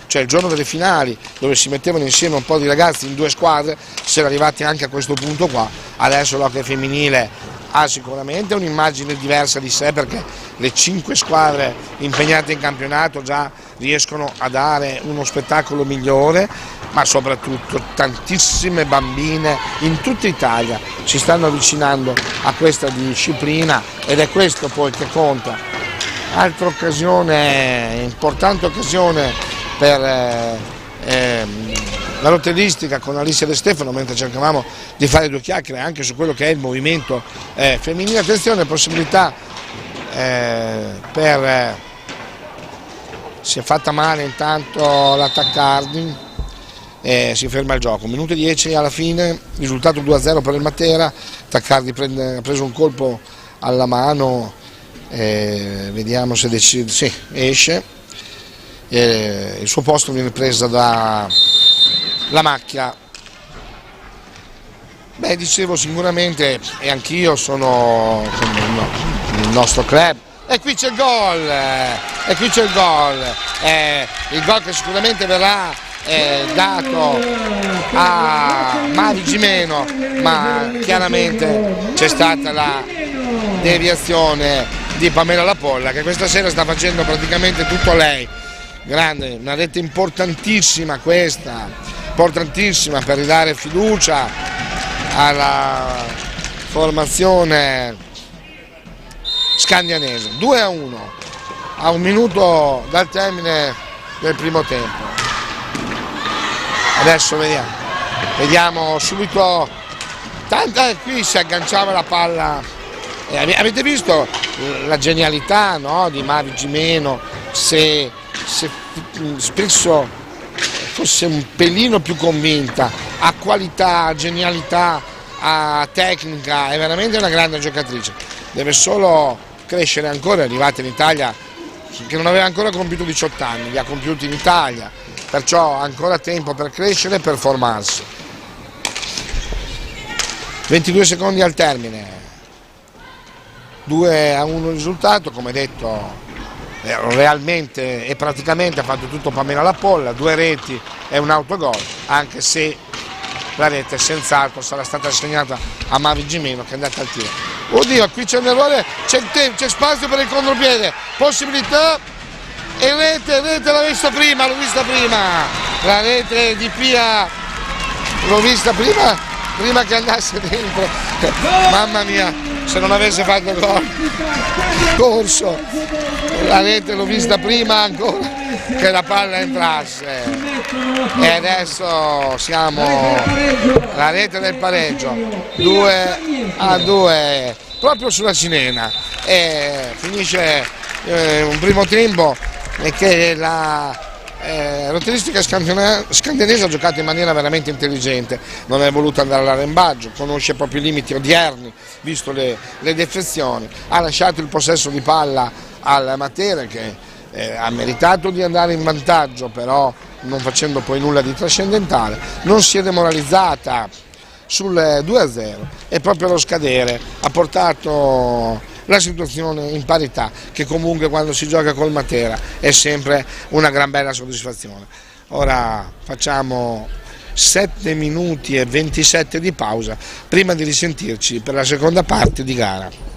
cioè il giorno delle finali, dove si mettevano insieme un po' di ragazzi in 2 squadre, si era arrivati anche a questo punto qua. Adesso l'hockey femminile ha sicuramente un'immagine diversa di sé, perché le 5 squadre impegnate in campionato già riescono a dare uno spettacolo migliore, ma soprattutto tantissime bambine in tutta Italia si stanno avvicinando a questa disciplina ed è questo poi che conta. Altra occasione, importante occasione per la rotellistica con Alicia De Stefano, mentre cercavamo di fare 2 chiacchiere anche su quello che è il movimento femminile. Attenzione, possibilità si è fatta male intanto l'attaccardi, si ferma il gioco, 1 minuto e 10 alla fine, risultato 2-0 per il Matera. Taccardi ha preso un colpo alla mano, vediamo se decide, sì, esce, il suo posto viene preso da la Macchia. Beh, dicevo sicuramente, e anch'io sono il nostro club, e qui c'è il gol, il gol che sicuramente verrà dato a Mavi Gimeno, ma chiaramente c'è stata la deviazione di Pamela Lapolla, che questa sera sta facendo praticamente tutto lei. Grande, una rete importantissima questa, importantissima per ridare fiducia alla formazione scandianese. 2-1 a 1 minuto dal termine del primo tempo. Adesso vediamo subito, qui si agganciava la palla. Avete visto la genialità, no, di Mavi Gimeno? Se spesso fosse un pelino più convinta, ha qualità, ha genialità, ha tecnica, è veramente una grande giocatrice, deve solo crescere ancora. È arrivata in Italia che non aveva ancora compiuto 18 anni, li ha compiuti in Italia, perciò ha ancora tempo per crescere e per formarsi. 22 secondi al termine, 2-1 il risultato, come detto. Realmente e praticamente ha fatto tutto Pamela Lapolla, 2 reti e un autogol, anche se la rete senz'altro sarà stata assegnata a Mavi Gimeno, che è andata al tiro. Oddio, qui c'è un errore, c'è spazio per il contropiede, possibilità, e rete l'ho vista prima, la rete di Pia l'ho vista prima che andasse dentro, mamma mia, se non avesse fatto gol, corso, la rete l'ho vista prima ancora che la palla entrasse, e adesso siamo alla rete del pareggio, 2-2 proprio sulla Cinena, e finisce un primo tempo che la Rotellistica Scandianese ha giocato in maniera veramente intelligente, non è voluto andare all'arrembaggio, conosce proprio i limiti odierni, visto le defezioni, ha lasciato il possesso di palla al Matera che ha meritato di andare in vantaggio, però non facendo poi nulla di trascendentale, non si è demoralizzata sul 2-0 e proprio allo scadere ha portato la situazione in parità, che comunque quando si gioca col Matera è sempre una gran bella soddisfazione. Ora facciamo 7 minuti e 27 di pausa prima di risentirci per la seconda parte di gara.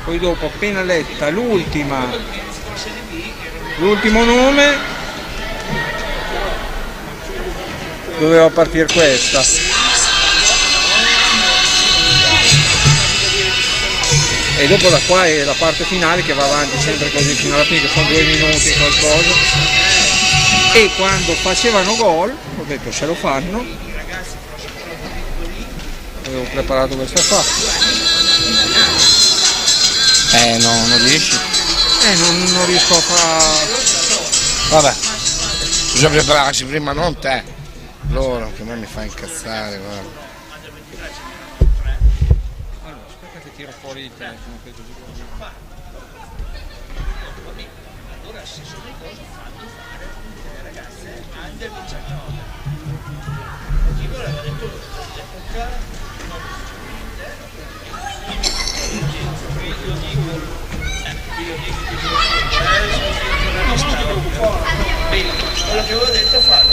poi dopo appena letta l'ultimo nome doveva partire questa. E dopo da qua è la parte finale che va avanti sempre così fino alla fine, che sono 2 minuti qualcosa. E quando facevano gol, ho detto se lo fanno, avevo preparato questa qua. No, non riesci? Non riesco a fare. Vabbè, bisogna prepararci prima, non te. Loro, che a me mi fa incazzare, guarda. Allora, aspetta che tiro fuori il telefono. Quello che avevo detto farlo,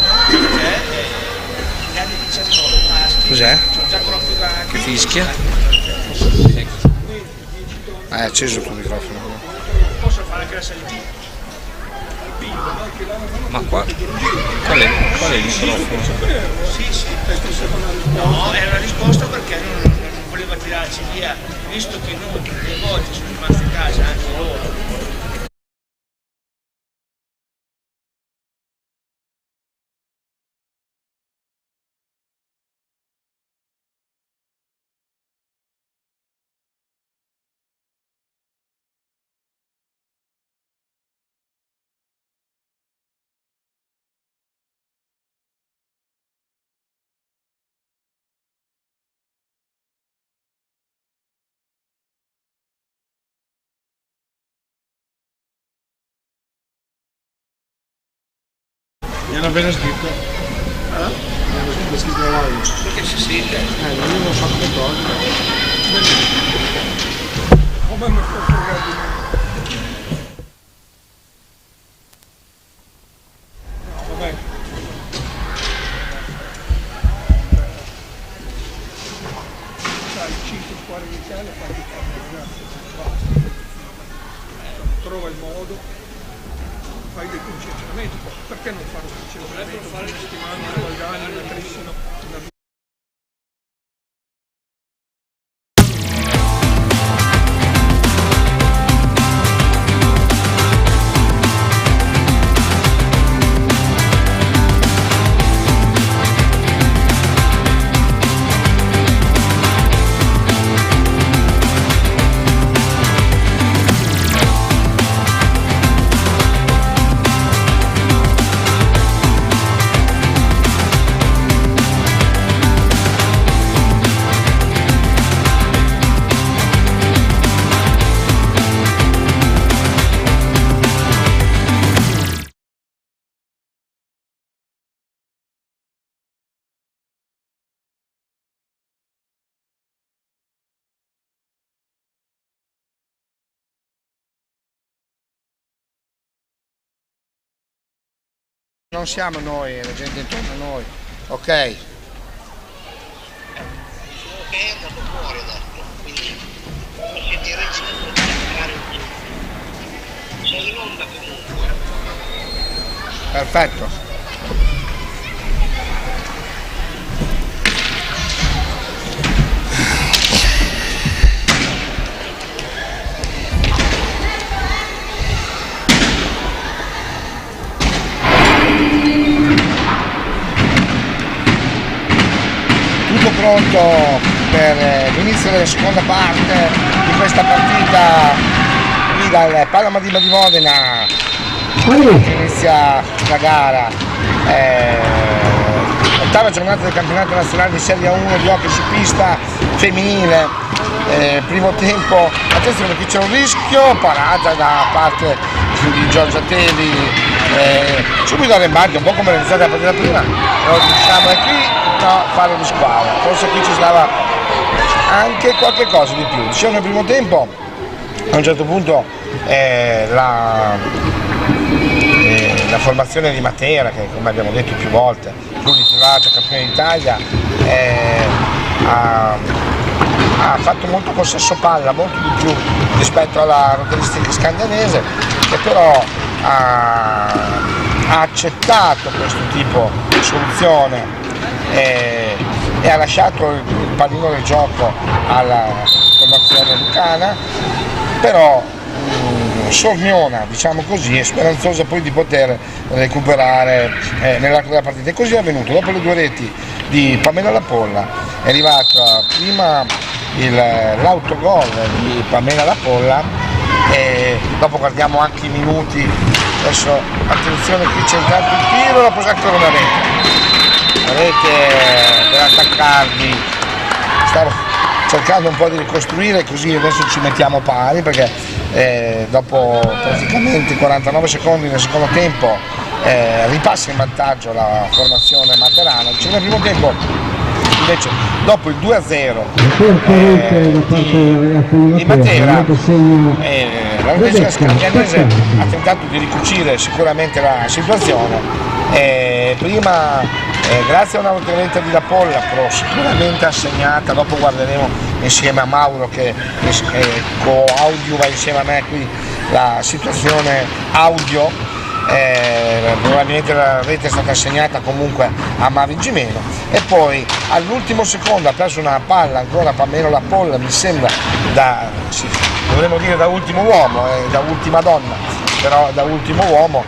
gli anni 19 maschi, Cos'è? sono già troppo grandi. Che fischia? È acceso il tuo microfono. Posso fare anche la salitina. Ma qua? Qual è il microfono? Sì. No, è una risposta perché non voleva tirarci via, visto che noi le volte sono rimasti a casa anche loro. Mi hanno appena scritto. Mi hanno scritto la live. Perché si sente? Io non so come Vabbè. Sai, 5 squadre iniziali fai di trova il modo, fai dei concentramenti, perché non fare un concentramento per una settimana, una Valgagna, una Trissino, una Non siamo noi, la gente intorno a noi, ok? È andato fuori adesso, quindi come siete resi sei in onda comunque. Perfetto. Pronto per l'inizio della seconda parte di questa partita qui dal Palamadiba di Modena. Inizia la gara, ottava giornata del campionato nazionale di Serie 1 di hockey su pista femminile. Primo tempo, attenzione, qui c'è un rischio, parata da parte di Giorgia Teli, subito all'embargo, un po' come realizzata la partita prima, lo diciamo è qui. No, fallo di squadra, forse qui ci stava anche qualche cosa di più. Diciamo nel primo tempo, a un certo punto la formazione di Matera, che come abbiamo detto più volte, plurititolato campione d'Italia, ha ha fatto molto possesso palla, molto di più rispetto alla rotellistica scandianese, che però ha accettato questo tipo di soluzione e ha lasciato il pallino del gioco alla formazione lucana, però sorniona, diciamo così, e speranzosa poi di poter recuperare nell'arco della partita. E così è avvenuto. Dopo le 2 reti di Pamela Lapolla è arrivata prima l'autogol di Pamela Lapolla e dopo guardiamo anche i minuti. Adesso attenzione, qui c'è intanto il tiro, la posa ancora una rete, la rete dell'Attaccardi. Stavo cercando un po' di ricostruire, così adesso ci mettiamo pari, perché dopo praticamente 49 secondi nel secondo tempo ripassa in vantaggio la formazione materana. Nel primo tempo invece, dopo il 2-0 di Matera, la rotellistica scandianese ha tentato di ricucire sicuramente la situazione. Prima grazie a una rotelletta di Lapolla, però sicuramente assegnata, dopo guarderemo insieme a Mauro che coadiuva insieme a me qui la situazione audio. Probabilmente la rete è stata assegnata comunque a Marigimeno, e poi all'ultimo secondo ha preso una palla ancora Pamela Lapolla, mi sembra dovremmo dire da ultimo uomo, da ultima donna, però da ultimo uomo,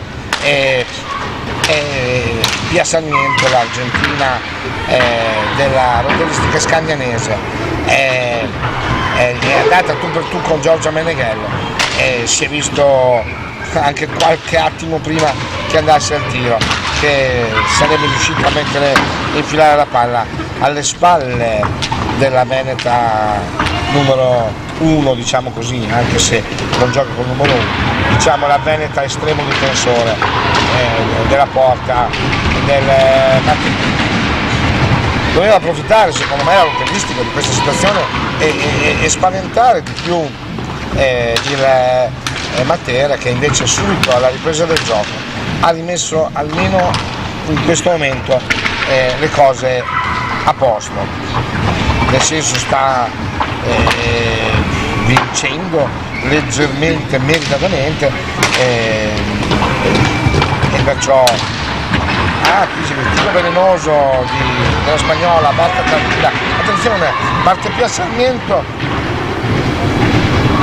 Pia Sarmiento, l'Argentina della rotellistica scandianese, è andata tu per tu con Giorgia Meneghello e si è visto anche qualche attimo prima che andasse al tiro che sarebbe riuscito a infilare la palla alle spalle della veneta numero 1, diciamo così, anche se non gioca col numero 1, diciamo la veneta estremo difensore della porta doveva approfittare secondo me la rotellistica di questa situazione e spaventare di più il Matera, che invece subito alla ripresa del gioco ha rimesso almeno in questo momento le cose a posto, nel senso sta vincendo leggermente, meritatamente, e perciò qui c'è il tiro velenoso della spagnola Marta Tartila. Attenzione, parte Pia Sarmiento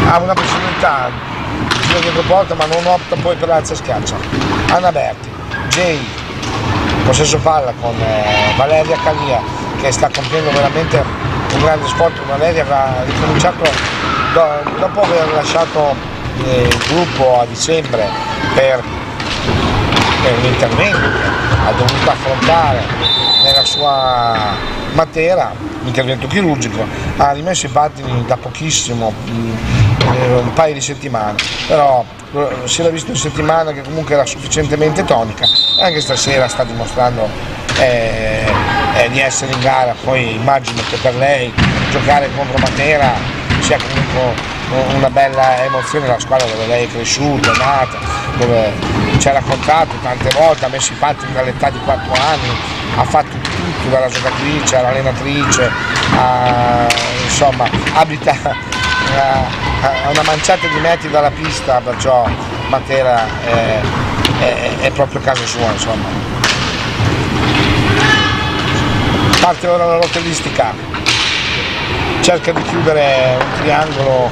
ha una possibilità dietro porta, ma non opta poi per l'alza schiaccia. Anna Berti, Jay, possesso palla con Valeria Calia, che sta compiendo veramente un grande sport. Valeria ha ricominciato dopo aver lasciato il gruppo a dicembre per un intervento che ha dovuto affrontare nella sua Matera, un intervento chirurgico, ha rimesso i pattini da pochissimo, un paio di settimane, però si era visto in settimana che comunque era sufficientemente tonica, e anche stasera sta dimostrando di essere in gara. Poi immagino che per lei giocare contro Matera sia comunque una bella emozione, la squadra dove lei è cresciuta, è nata, dove ci ha raccontato tante volte, ha messo i pattini dall'età di 4 anni, ha fatto tutto, dalla giocatrice all'allenatrice, insomma abita a una manciata di metri dalla pista, perciò Matera è proprio casa sua, insomma. Parte ora la rotellistica, cerca di chiudere un triangolo,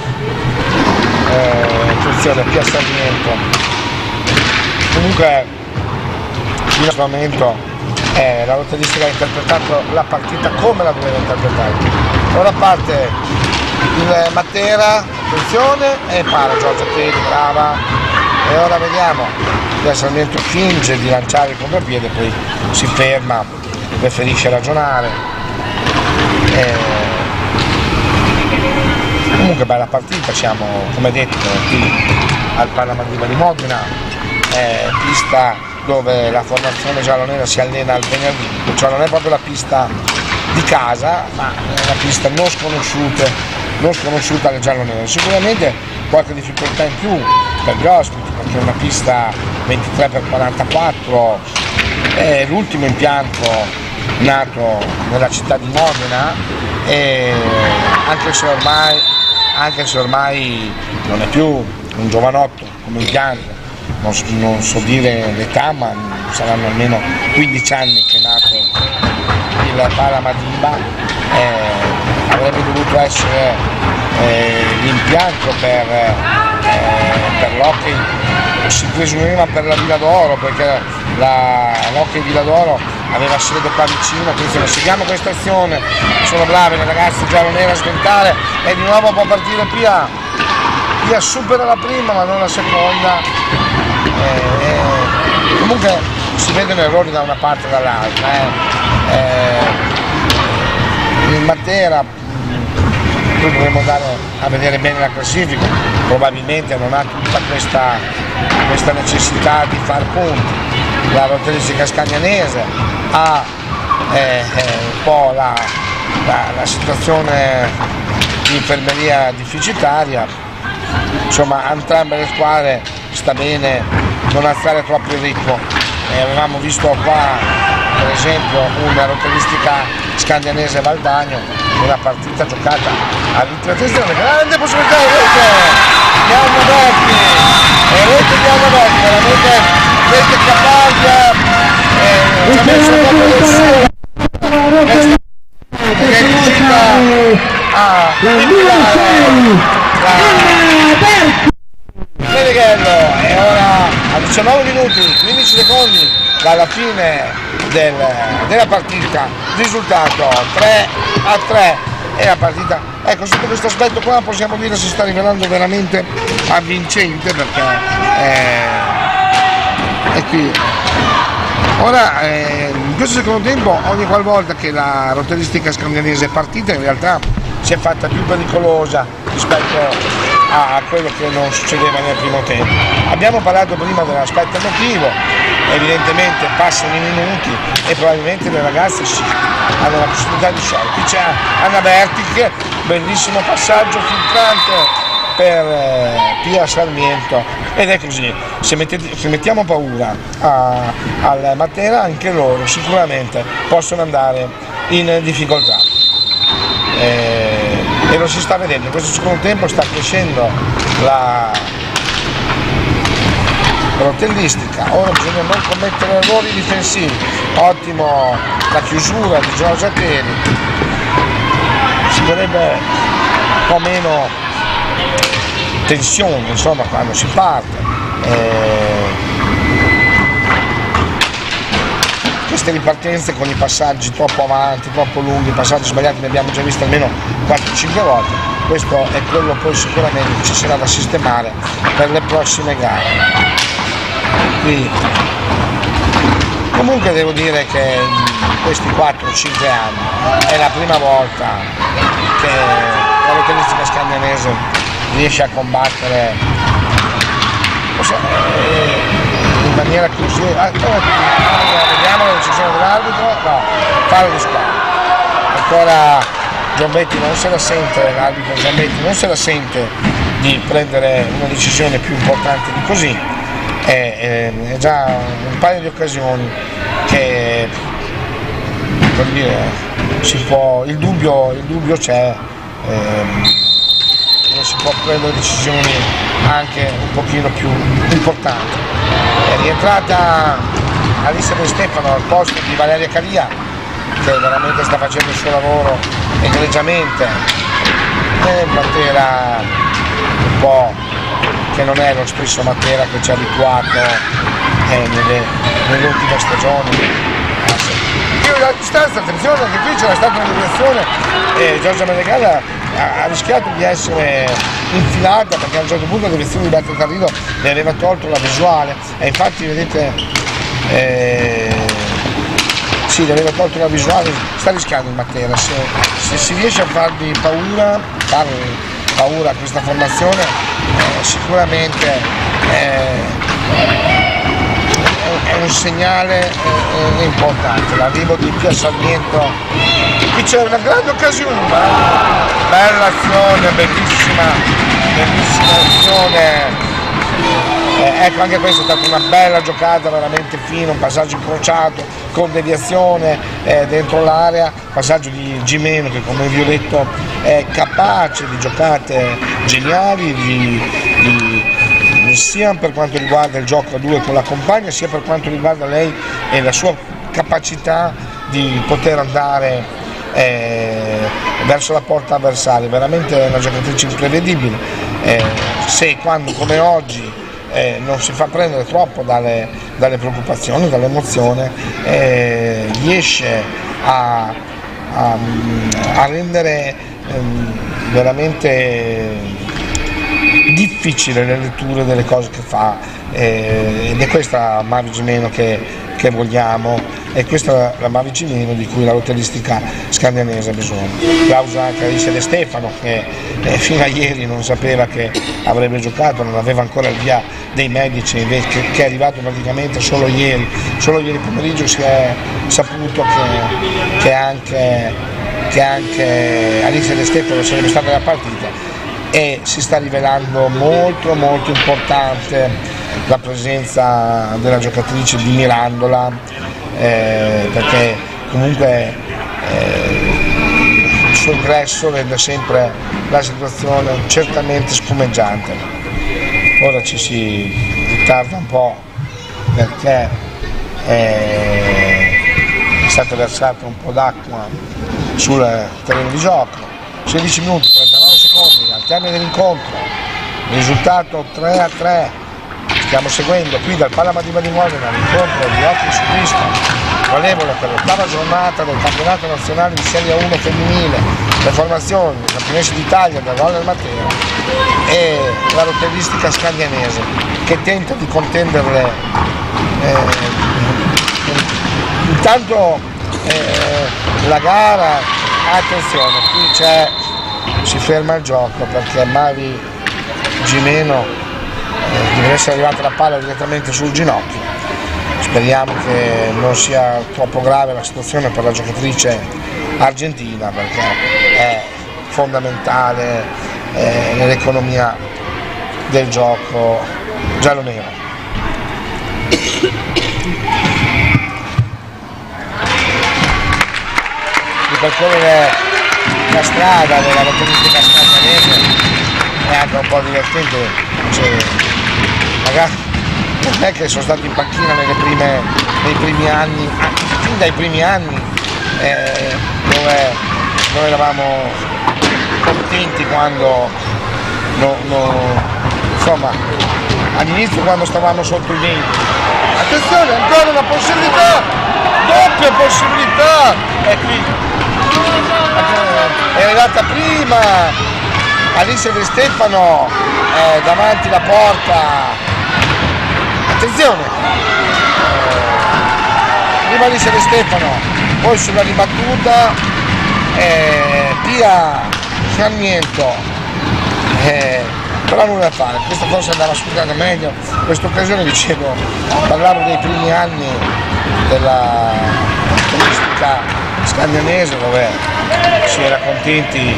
attenzione, Pia Sarmiento. Comunque in questo momento la rotellistica ha interpretato la partita come la doveva interpretare. Ora parte il Matera, attenzione, e para Giorgia Tedi, brava, e ora vediamo, Pia Sarmiento finge di lanciare il contropiede, poi si ferma, preferisce ragionare. Comunque bella partita, siamo come detto qui al Palamadiba di Modena, pista dove la formazione giallonera si allena al venerdì, cioè non è proprio la pista di casa, ma è una pista non sconosciuta alle giallonere. Sicuramente qualche difficoltà in più per gli ospiti, perché è una pista 23x44, è l'ultimo impianto nato nella città di Modena, e anche se ormai non è più un giovanotto come Impianto, non so dire l'età, ma saranno almeno 15 anni che è nato il Pala Madiba, avrebbe dovuto essere l'impianto per l'hockey, si presumiva per la Villa d'Oro, perché l'hockey Villa d'Oro aveva sede qua vicino. Quindi seguiamo questa azione, sono brave le ragazze giallonere a sventare e di nuovo può partire Pia supera la prima ma non la seconda, comunque si vedono errori da una parte e dall'altra. Il Matera, poi dovremmo andare a vedere bene la classifica, probabilmente non ha tutta questa necessità di far punti. La Rotellistica Scagnanese ha un po' la situazione di infermeria deficitaria. Insomma, entrambe le squadre sta bene non alzare troppo il ritmo. Avevamo visto qua per esempio una Rotellistica Scagnanese Valdagno, una partita giocata a ritratezza, una grande possibilità di rete di Anna Berti, veramente rete capace, ci ha messo un po' del suo, che è riuscita a infilare Meneghello. E ora a 19 minuti 15 secondi dalla fine della partita, risultato 3-3 e la partita, ecco, sotto questo aspetto qua possiamo dire si sta rivelando veramente avvincente, perché è qui. Ora in questo secondo tempo, ogni qualvolta che la Rotellistica Scagnanese è partita, in realtà si è fatta più pericolosa rispetto a quello che non succedeva nel primo tempo. Abbiamo parlato prima dell'aspetto emotivo, evidentemente passano i minuti e probabilmente le ragazze hanno la possibilità di scegliere. Qui c'è Anna Bertic, bellissimo passaggio filtrante per Pia Sarmiento, ed è così. Se mettiamo paura al Matera, anche loro sicuramente possono andare in difficoltà. E lo si sta vedendo, in questo secondo tempo sta crescendo la Rotellistica. Ora bisogna non commettere errori difensivi. Ottimo la chiusura di Giorgia Teri, ci vorrebbe un po' meno tensione, insomma, quando si parte. Queste ripartenze con i passaggi troppo avanti, troppo lunghi, i passaggi sbagliati ne abbiamo già visto almeno 4-5 volte. Questo è quello poi sicuramente che ci sarà da sistemare per le prossime gare. Qui. Comunque devo dire che in questi 4-5 anni è la prima volta che la Rotellistica Scagnanese riesce a combattere in maniera così. Vediamo la decisione dell'arbitro, no, fallo di squadra. Ancora Giambetti non se la sente, l'arbitro Giambetti non se la sente di prendere una decisione più importante di così. È già un paio di occasioni che, per dire, il dubbio c'è, si può prendere decisioni anche un pochino più importanti. È rientrata Alissa De Stefano al posto di Valeria Caria, che veramente sta facendo il suo lavoro egregiamente, e Matera un po' che non è lo stesso Matera che ci ha abituato nelle ultime stagioni. Tiro dalla distanza, attenzione, anche qui c'era stata una deviazione e Giorgia Meneghello ha rischiato di essere infilata, perché a un certo punto la deviazione di Berta Carrillo le aveva tolto la visuale, e infatti vedete sì, le aveva tolto la visuale. Sta rischiando il Matera, se si riesce a fargli paura a questa formazione, sicuramente è un segnale importante. L'arrivo di Pia Sarmiento, qui c'è una grande occasione, bella azione, bellissima azione Ecco, anche questa è stata una bella giocata, veramente fine, un passaggio incrociato con deviazione dentro l'area, passaggio di Gimeno che, come vi ho detto, è capace di giocate geniali, sia per quanto riguarda il gioco a due con la compagna, sia per quanto riguarda lei e la sua capacità di poter andare verso la porta avversaria. Veramente è una giocatrice imprevedibile, se quando come oggi non si fa prendere troppo dalle preoccupazioni, dall'emozione, riesce a rendere veramente difficile le letture delle cose che fa, ed è questa Mavi Gimeno che vogliamo, e questa è la Mavi Gimeno di cui la lotteristica scandianese ha bisogno. Applauso anche a Alice De Stefano che fino a ieri non sapeva che avrebbe giocato, non aveva ancora il via dei medici, invece che è arrivato praticamente solo ieri pomeriggio si è saputo che anche Alice De Stefano sarebbe stata nella partita, e si sta rivelando molto molto importante la presenza della giocatrice di Mirandola, perché comunque il suo ingresso rende sempre la situazione certamente spumeggiante. Ora ci si ritarda un po' perché è stata versata un po' d'acqua sul terreno di gioco. 16 minuti, 39 secondi al termine dell'incontro, risultato 3-3, stiamo seguendo qui dal Pala Madiba di Modena l'incontro di hockey su pista valevole per l'8ª giornata del campionato nazionale di Serie 1 femminile, le formazioni campionesse d'Italia del Roller Matera e la lotteristica scandianese che tenta di contenderle. Intanto la gara, attenzione, qui si ferma il gioco perché Mavi Gimeno deve essere arrivata la palla direttamente sul ginocchio. Speriamo che non sia troppo grave la situazione per la giocatrice argentina, perché è fondamentale nell'economia del gioco giallo-nero. Percorrere la strada della lotteristica scandianese è anche un po' divertente, magari non è che sono stati in panchina nei primi anni, fin dai primi anni, dove eravamo contenti quando insomma all'inizio quando stavamo sotto i 20. Attenzione, ancora una possibilità, doppia possibilità, e qui è arrivata prima Alice De Stefano davanti la porta, attenzione, prima Alice De Stefano, poi sulla ribattuta Pia Sarmiento, però nulla da fare, questa forse andava sfruttata meglio, questa occasione, dicevo, parlavo dei primi anni della turistica scandianese, dove si era contenti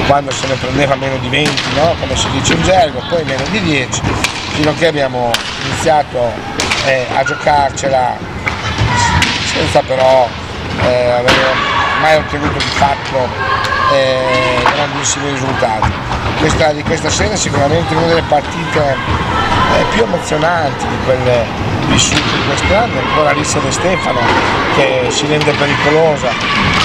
quando se ne prendeva meno di 20, no? Come si dice in gergo, poi meno di 10, fino a che abbiamo iniziato a giocarcela senza però avere mai ottenuto di fatto grandissimi risultati. Questa di questa sera è sicuramente una delle partite più emozionanti di quelle vissute in questi anni. Ancora Alice De Stefano che si rende pericolosa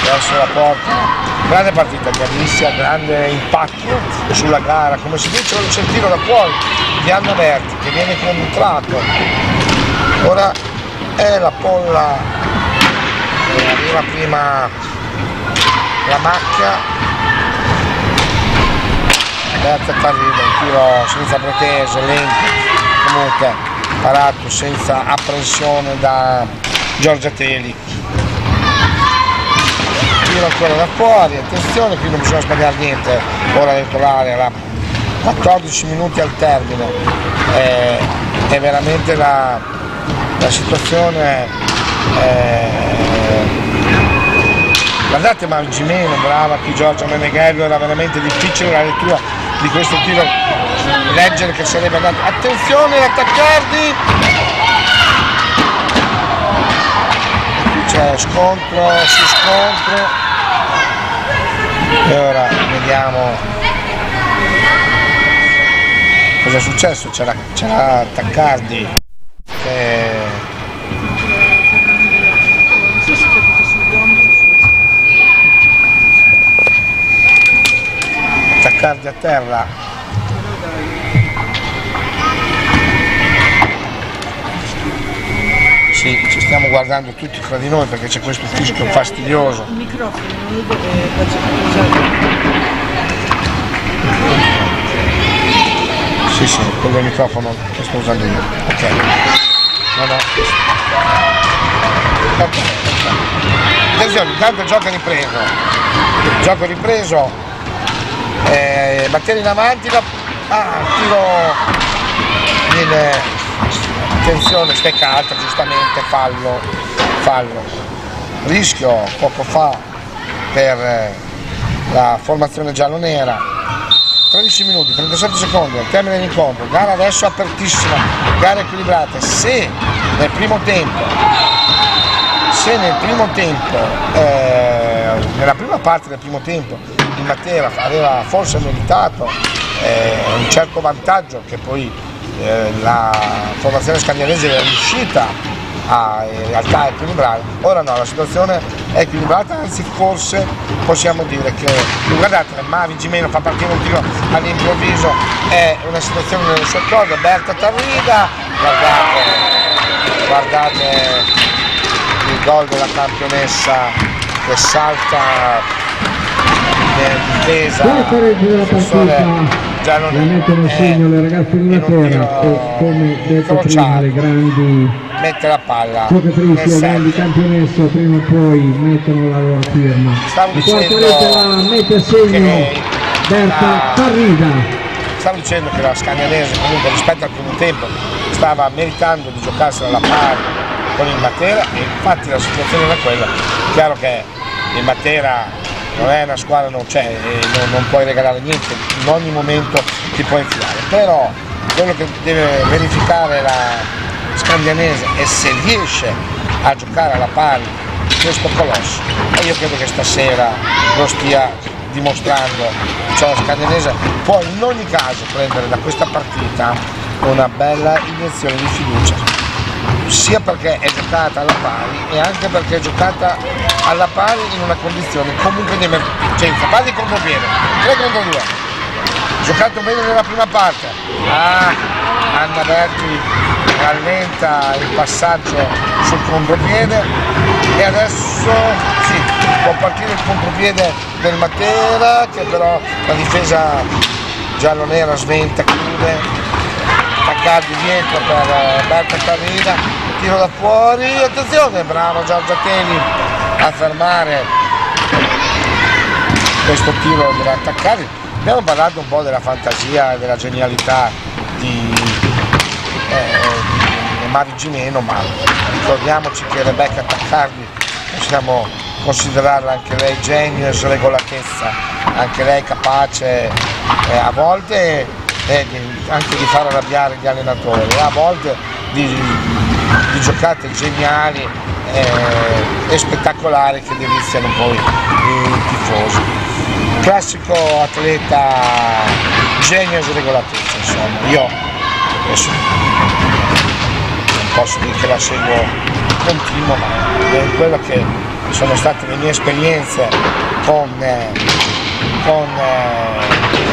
verso la porta. Grande partita che inizia, grande impatto sulla gara, come si dice, c'è il tiro da fuori di Anna Berti che viene contratto. Ora è la polla, arriva prima la macchia, Berti arriva, un tiro senza pretese, lento, comunque parato senza apprensione da Giorgia Teli. Tiro ancora da fuori, attenzione, qui non bisogna sbagliare niente, ora dentro l'area, 14 minuti al termine, è veramente la situazione, guardate Mavi Gimeno, brava qui Giorgia Meneghello, era veramente difficile la lettura di questo tiro leggere che sarebbe andato. Attenzione l'attaccardi, c'è scontro su scontro e ora vediamo cosa è successo. C'era Attaccardi che Attaccardi a terra, sì, ci stiamo guardando tutti fra di noi perché c'è questo fischio fastidioso. Il microfono non lo deve usare. Sì, quello del microfono che sto usando io. Ok. No. Ok. Attenzione, intanto il gioco è ripreso. Battere in avanti, tiro viene, attenzione, stecca alta, giustamente, fallo. Rischio poco fa per la formazione giallonera. 13 minuti, 37 secondi, al termine dell'incontro, gara adesso apertissima, gara equilibrata. Se nel primo tempo, nella prima parte del primo tempo il Matera aveva forse meritato un certo vantaggio che poi la formazione scandinavese è riuscita in realtà equilibrare, ora no, la situazione è equilibrata, anzi forse possiamo dire che, guardate, Mavi Gimeno fa partire un tiro all'improvviso, è una situazione nelle sue corde, Berta Tarrida, guardate il gol della campionessa che salta in difesa, la mettono a segno le ragazze di Matera e, come detto prima, le grandi mette la palla giocatrici e grandi campionesse prima o poi mettono la loro firma. Stavo La quarta rete la mette a segno Berta Tarrida. Stavo dicendo che la Scandinavese comunque rispetto al primo tempo stava meritando di giocarsela alla pari con il Matera e infatti la situazione era quella. Chiaro che il Matera non è una squadra, non puoi regalare niente, in ogni momento ti puoi infilare, però quello che deve verificare la Scandinavese è se riesce a giocare alla pari questo colosso, e io credo che stasera lo stia dimostrando, cioè la Scandinavese può in ogni caso prendere da questa partita una bella iniezione di fiducia, sia perché è giocata alla pari e anche perché è giocata alla pari in una condizione comunque di emergenza, pari contropiede, 3 contro 2, giocato bene nella prima parte, Anna Berti rallenta il passaggio sul contropiede e adesso sì, può partire il contropiede del Matera che però la difesa giallonera sventa, chiude, Attaccardi dietro per Berta Tarrida, tiro da fuori, attenzione, bravo Giorgia Teli a fermare questo tiro dell'Attaccardi. Abbiamo parlato un po' della fantasia e della genialità di Mavi Gimeno, ma ricordiamoci che Rebecca Attaccardi possiamo considerarla anche lei genio e sregolatezza, anche lei capace a volte anche di far arrabbiare gli allenatori, a volte di giocate geniali e spettacolari che deliziano poi i tifosi. Classico atleta genio e sregolatezza, insomma. Io adesso non posso dire che la seguo continuo, ma è quello che sono state le mie esperienze con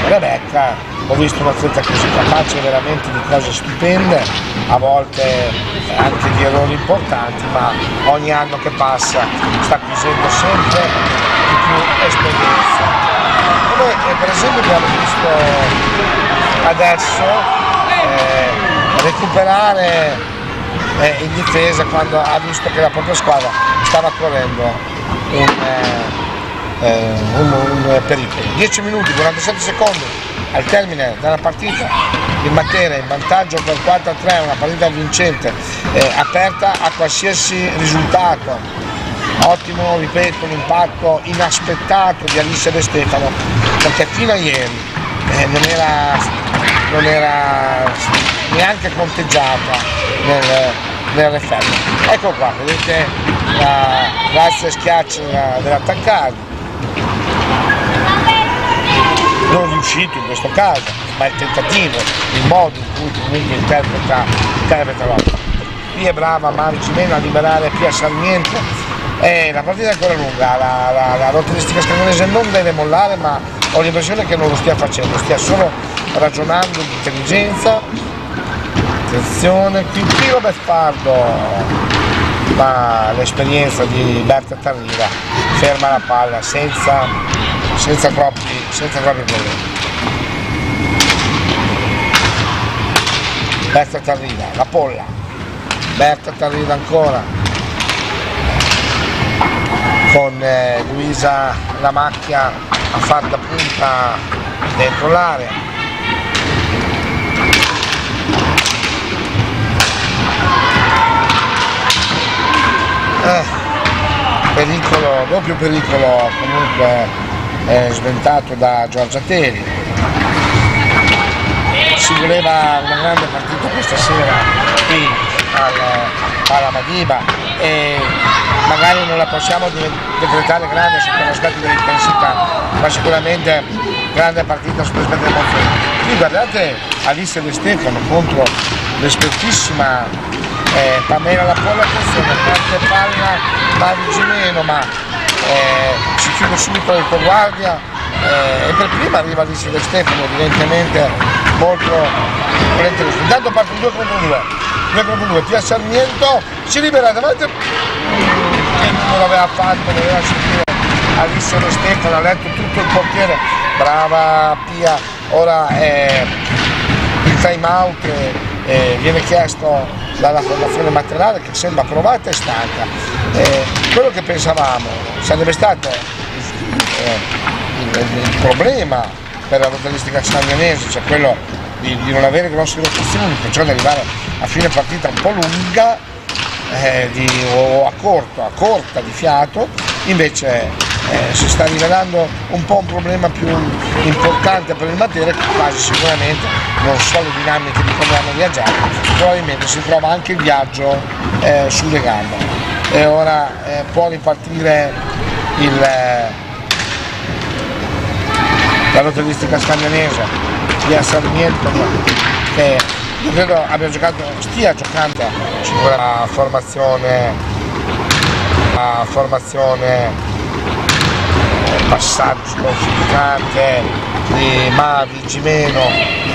Rebecca. Ho visto un atleta così capace veramente di cose stupende, a volte anche di errori importanti, ma ogni anno che passa sta acquisendo sempre di più esperienza. Come per esempio abbiamo visto adesso recuperare in difesa quando ha visto che la propria squadra stava correndo un pericolo. 10 minuti, 47 secondi al termine della partita, il Matera in vantaggio per 4-3, una partita vincente, aperta a qualsiasi risultato. Ottimo, ripeto, l'impatto inaspettato di Alice De Stefano, perché fino a ieri non non era neanche conteggiata nel referto. Ecco qua, vedete l'asse schiaccio dell'attaccante, non riuscito in questo caso, ma il tentativo, il modo in cui comunque interpreta l'opera. Qui è brava Mavi Gimeno a liberare Pia Sarmiento, la partita è ancora lunga, la rotellista scandinese non deve mollare, ma ho l'impressione che non lo stia facendo, stia solo ragionando di intelligenza. Attenzione, qui tiro beffardo, ma l'esperienza di Berta Tarriva ferma la palla senza troppi problemi. Berta Tarriva, la polla, Berta Tarriva ancora, con Luisa La Macchia a far da punta dentro l'area. Pericolo, doppio pericolo comunque sventato da Giorgia Teli. Si voleva una grande partita questa sera qui al Pala Madiba e magari non la possiamo decretare grande sotto l'aspetto dell'intensità, ma sicuramente grande partita sotto l'aspetto dell'emozione. Qui guardate Alice De Stefano contro l'espertissima Pamela La Polla, attenzione, parte palla Mavi Gimeno, ma si chiude subito la retroguardia e per prima arriva Alice De Stefano, evidentemente molto volentieri. Intanto parte 2 contro 2, Pia Sarmiento si libera davanti, che numero aveva fatto, doveva sentire Alice De Stefano, ha letto tutto il portiere, brava Pia. Ora il time out viene chiesto dalla formazione materiale, che sembra provata e stanca. Quello che pensavamo sarebbe stato il problema per la rotellistica scandinese, cioè quello di non avere grosse rotazioni, perciò di arrivare a fine partita un po' lunga o a corta di fiato. Invece si sta rivelando un po' un problema più importante per il Matera, che quasi sicuramente non solo dinamiche di come hanno viaggiato, probabilmente si trova anche il viaggio sulle gambe. E ora può ripartire la rotellistica scandinese. Pia Sarmiento, che io credo stia giocando la formazione passaggio filtrante di Mavi Gimeno.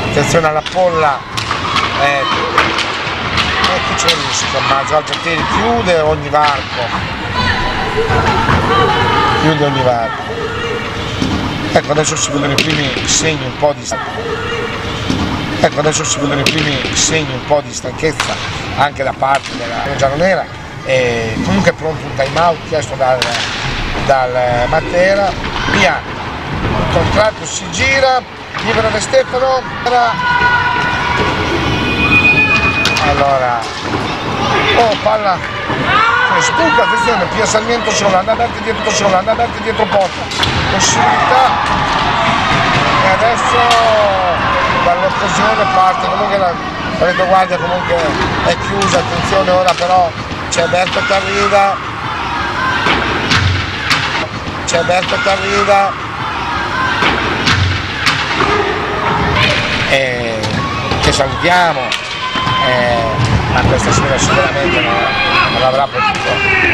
Attenzione alla polla, qui c'è il rischio, ma Giorgia Teli chiude ogni varco. Ecco, adesso si vedono i primi segni un po' di stanchezza anche da parte della giallonera, e comunque è pronto un time out chiesto dal Matera. Via, il contratto si gira, libera De Stefano, allora palla sbuca, attenzione, Pia Sarmiento sola, anda avanti dietro porta, possibilità, e adesso dall'occasione parte, comunque la retroguardia comunque è chiusa. Attenzione, ora però c'è Berto Tarriva, che salutiamo, ma questa sera sicuramente non avrà potuto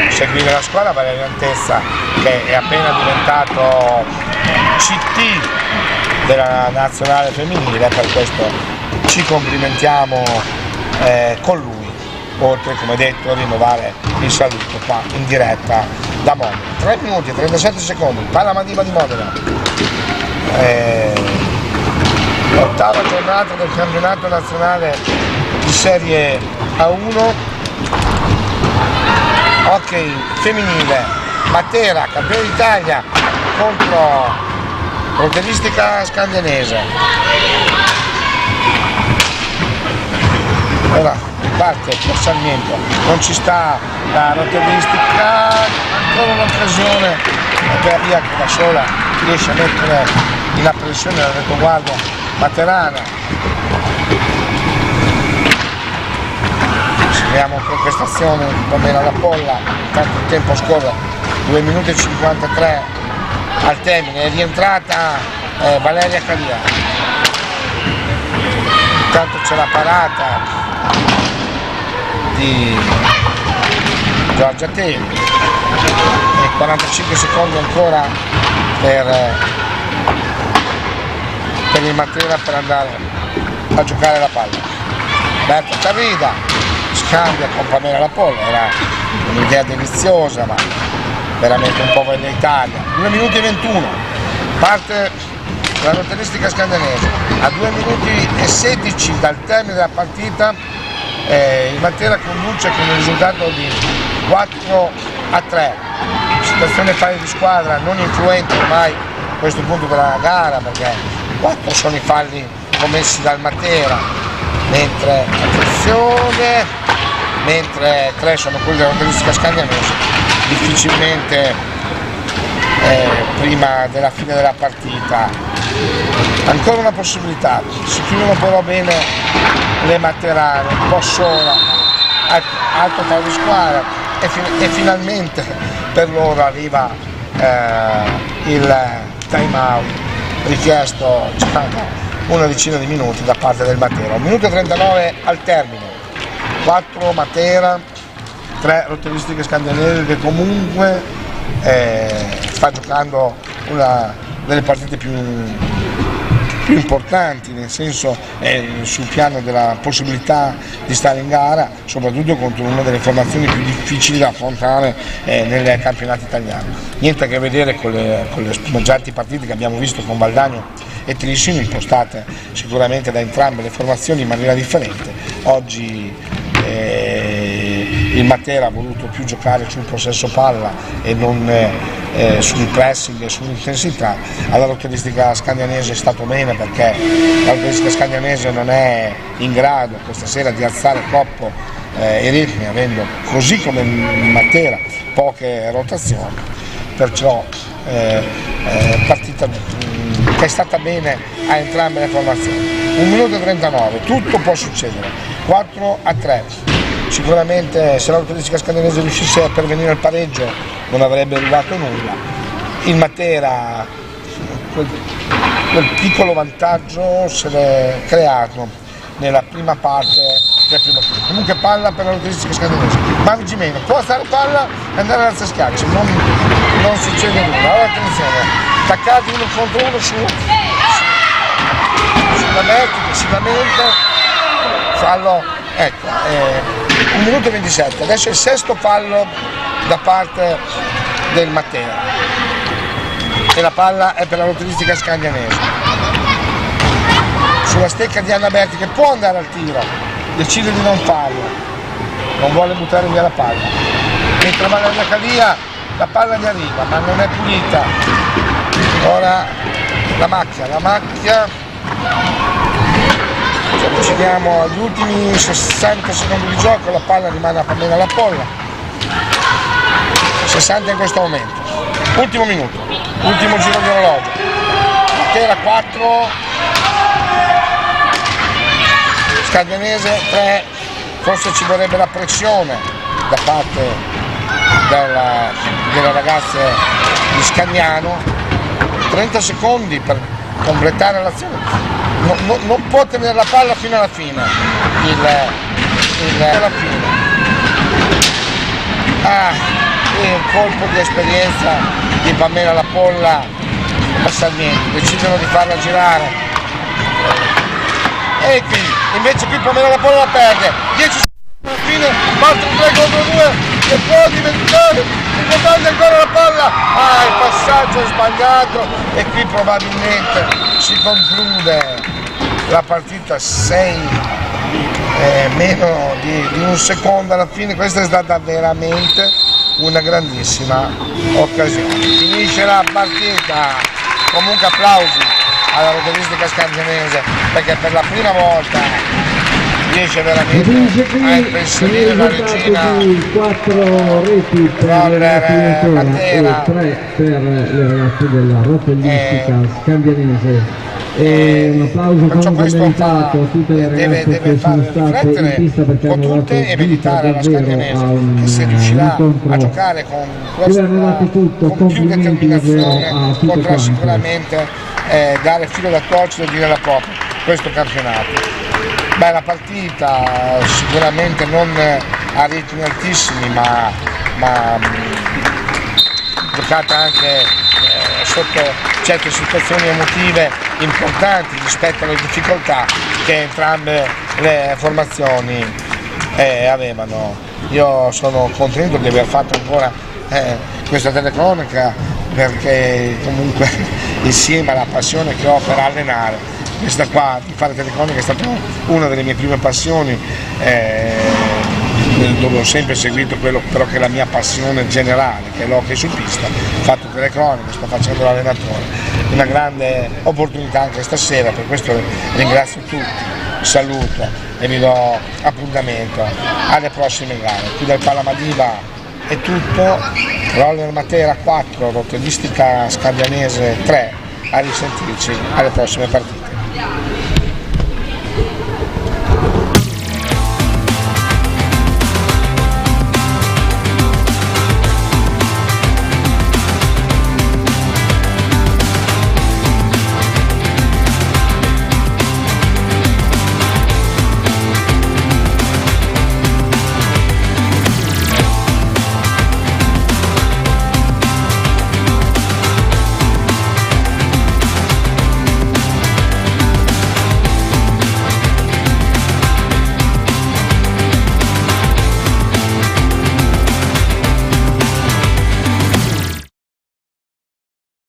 seguire la squadra. Valerio Antezza, che è appena diventato CT della nazionale femminile, per questo ci complimentiamo con lui, oltre, come detto, a rinnovare il saluto qua in diretta da Modena. 3 minuti e 37 secondi, Pala Madiba di Modena, ottava giornata del campionato nazionale di Serie A1, hockey femminile, Matera, campione d'Italia contro rotellistica scandinese. Ora parte Pia Sarmiento, non ci sta la rotellistica, ancora un'occasione per Pia, che da sola riesce a mettere in pressione la retroguardia Materana. Seguiamo con questa azione di Pamela La Polla, intanto il tempo scorre, 2 minuti e 53 al termine, è rientrata Valeria Calia. Intanto c'è la parata di Giorgia Teli e 45 secondi ancora per il Matera per andare a giocare la palla. Berta Tarrida scambia con Pamela La Polla, era un'idea deliziosa ma veramente un po' dell'Italia. 2 minuti e 21, parte la rotellistica scandanese. A 2 minuti e 16 dal termine della partita il Matera conduce con un risultato di 4-3. Situazione pari di squadra non influente ormai a questo punto della gara, perché 4 sono i falli commessi dal Matera, mentre 3 sono quelli della rotellistica scandanese. Difficilmente prima della fine della partita ancora una possibilità, si chiudono però bene le materane, un po' sola, alto fallo di squadra e finalmente per loro arriva il time out richiesto già una decina di minuti da parte del Matera. 1 minuto e 39 al termine, 4 Matera, 3 rotellistiche scandanesi, che comunque sta giocando una delle partite più importanti, nel senso sul piano della possibilità di stare in gara, soprattutto contro una delle formazioni più difficili da affrontare nel campionato italiano. Niente a che vedere con le spumeggianti partite che abbiamo visto con Valdagno e Trissino, impostate sicuramente da entrambe le formazioni in maniera differente. Oggi il Matera ha voluto più giocare sul possesso palla e non sul pressing e sull'intensità. Alla rotellistica scandanese è stato bene, perché la rotellistica scandanese non è in grado questa sera di alzare troppo i ritmi, avendo così come il Matera poche rotazioni, perciò partita che è stata bene a entrambe le formazioni. 1 minuto e 39, tutto può succedere, 4-3. Sicuramente se la rotellistica scandanese riuscisse a pervenire al pareggio non avrebbe arrivato nulla. Il Matera quel piccolo vantaggio se l'è creato nella prima parte del primo tempo. Comunque palla per la rotellistica scandanese, Mangi meno, può stare palla e andare ad alza schiacci, non succede nulla. Allora attenzione, attaccati uno contro uno sulla Berti che si lamenta, fallo, ecco, 1 minuto e 27, adesso è il 6° fallo da parte del Matera e la palla è per la rotellistica scandanese. Sulla stecca di Anna Berti, che può andare al tiro, decide di non farlo, non vuole buttare via la palla, mentre Valeria Calia la palla gli arriva ma non è pulita. Ora la macchia, ci avviciniamo agli ultimi 60 secondi di gioco, la palla rimane a Pamela La Polla, 60 in questo momento, ultimo minuto, ultimo giro di orologio, Matera 4, Scandanese 3, forse ci vorrebbe la pressione da parte delle ragazze di Scagnano, 30 secondi per completare l'azione. Non può tenere la palla fino alla fine, alla fine. E un colpo di esperienza di Pamela La Polla a Sarmiento, decidono di farla girare e qui invece Pamela La Polla la perde, 10 secondi alla fine, parte un 3 contro 2 e può diventare importante ancora la palla, il passaggio è sbagliato e qui probabilmente si conclude la partita 6 meno di un secondo alla fine. Questa è stata veramente una grandissima occasione. Finisce la partita, comunque applausi alla rotellistica scandanese, perché per la prima volta riesce veramente a impensierire la regina 4 reti per Matera e 3 per le ragazze della rotellistica scandanese. E un applauso perciò questo meritato a tutte le ragazze deve che sono far state in pista perché con hanno dato tutte e vita meditare alla davvero Scaglianese a che se un riuscirà a incontro giocare con dove hanno dato tutto. con più Complimenti davvero determinazione a tutte potrà quante. sicuramente dare filo da torcere e dire la propria questo campionato. Beh, la partita sicuramente non a ritmi altissimi ma giocata anche sotto certe situazioni emotive importanti rispetto alle difficoltà che entrambe le formazioni avevano. Io sono contento di aver fatto ancora questa telecronaca perché comunque insieme alla passione che ho per allenare, questa qua di fare telecronaca è stata una delle mie prime passioni, dove ho sempre seguito quello però che è la mia passione generale, che è l'hockey su pista. Ho fatto telecronaca, sto facendo l'allenatore, una grande opportunità anche stasera, per questo ringrazio tutti, saluto e vi do appuntamento alle prossime gare. Qui dal Palamadiba è tutto, Roller Matera 4, Rotellistica Scaglianese 3, a risentirci alle prossime partite.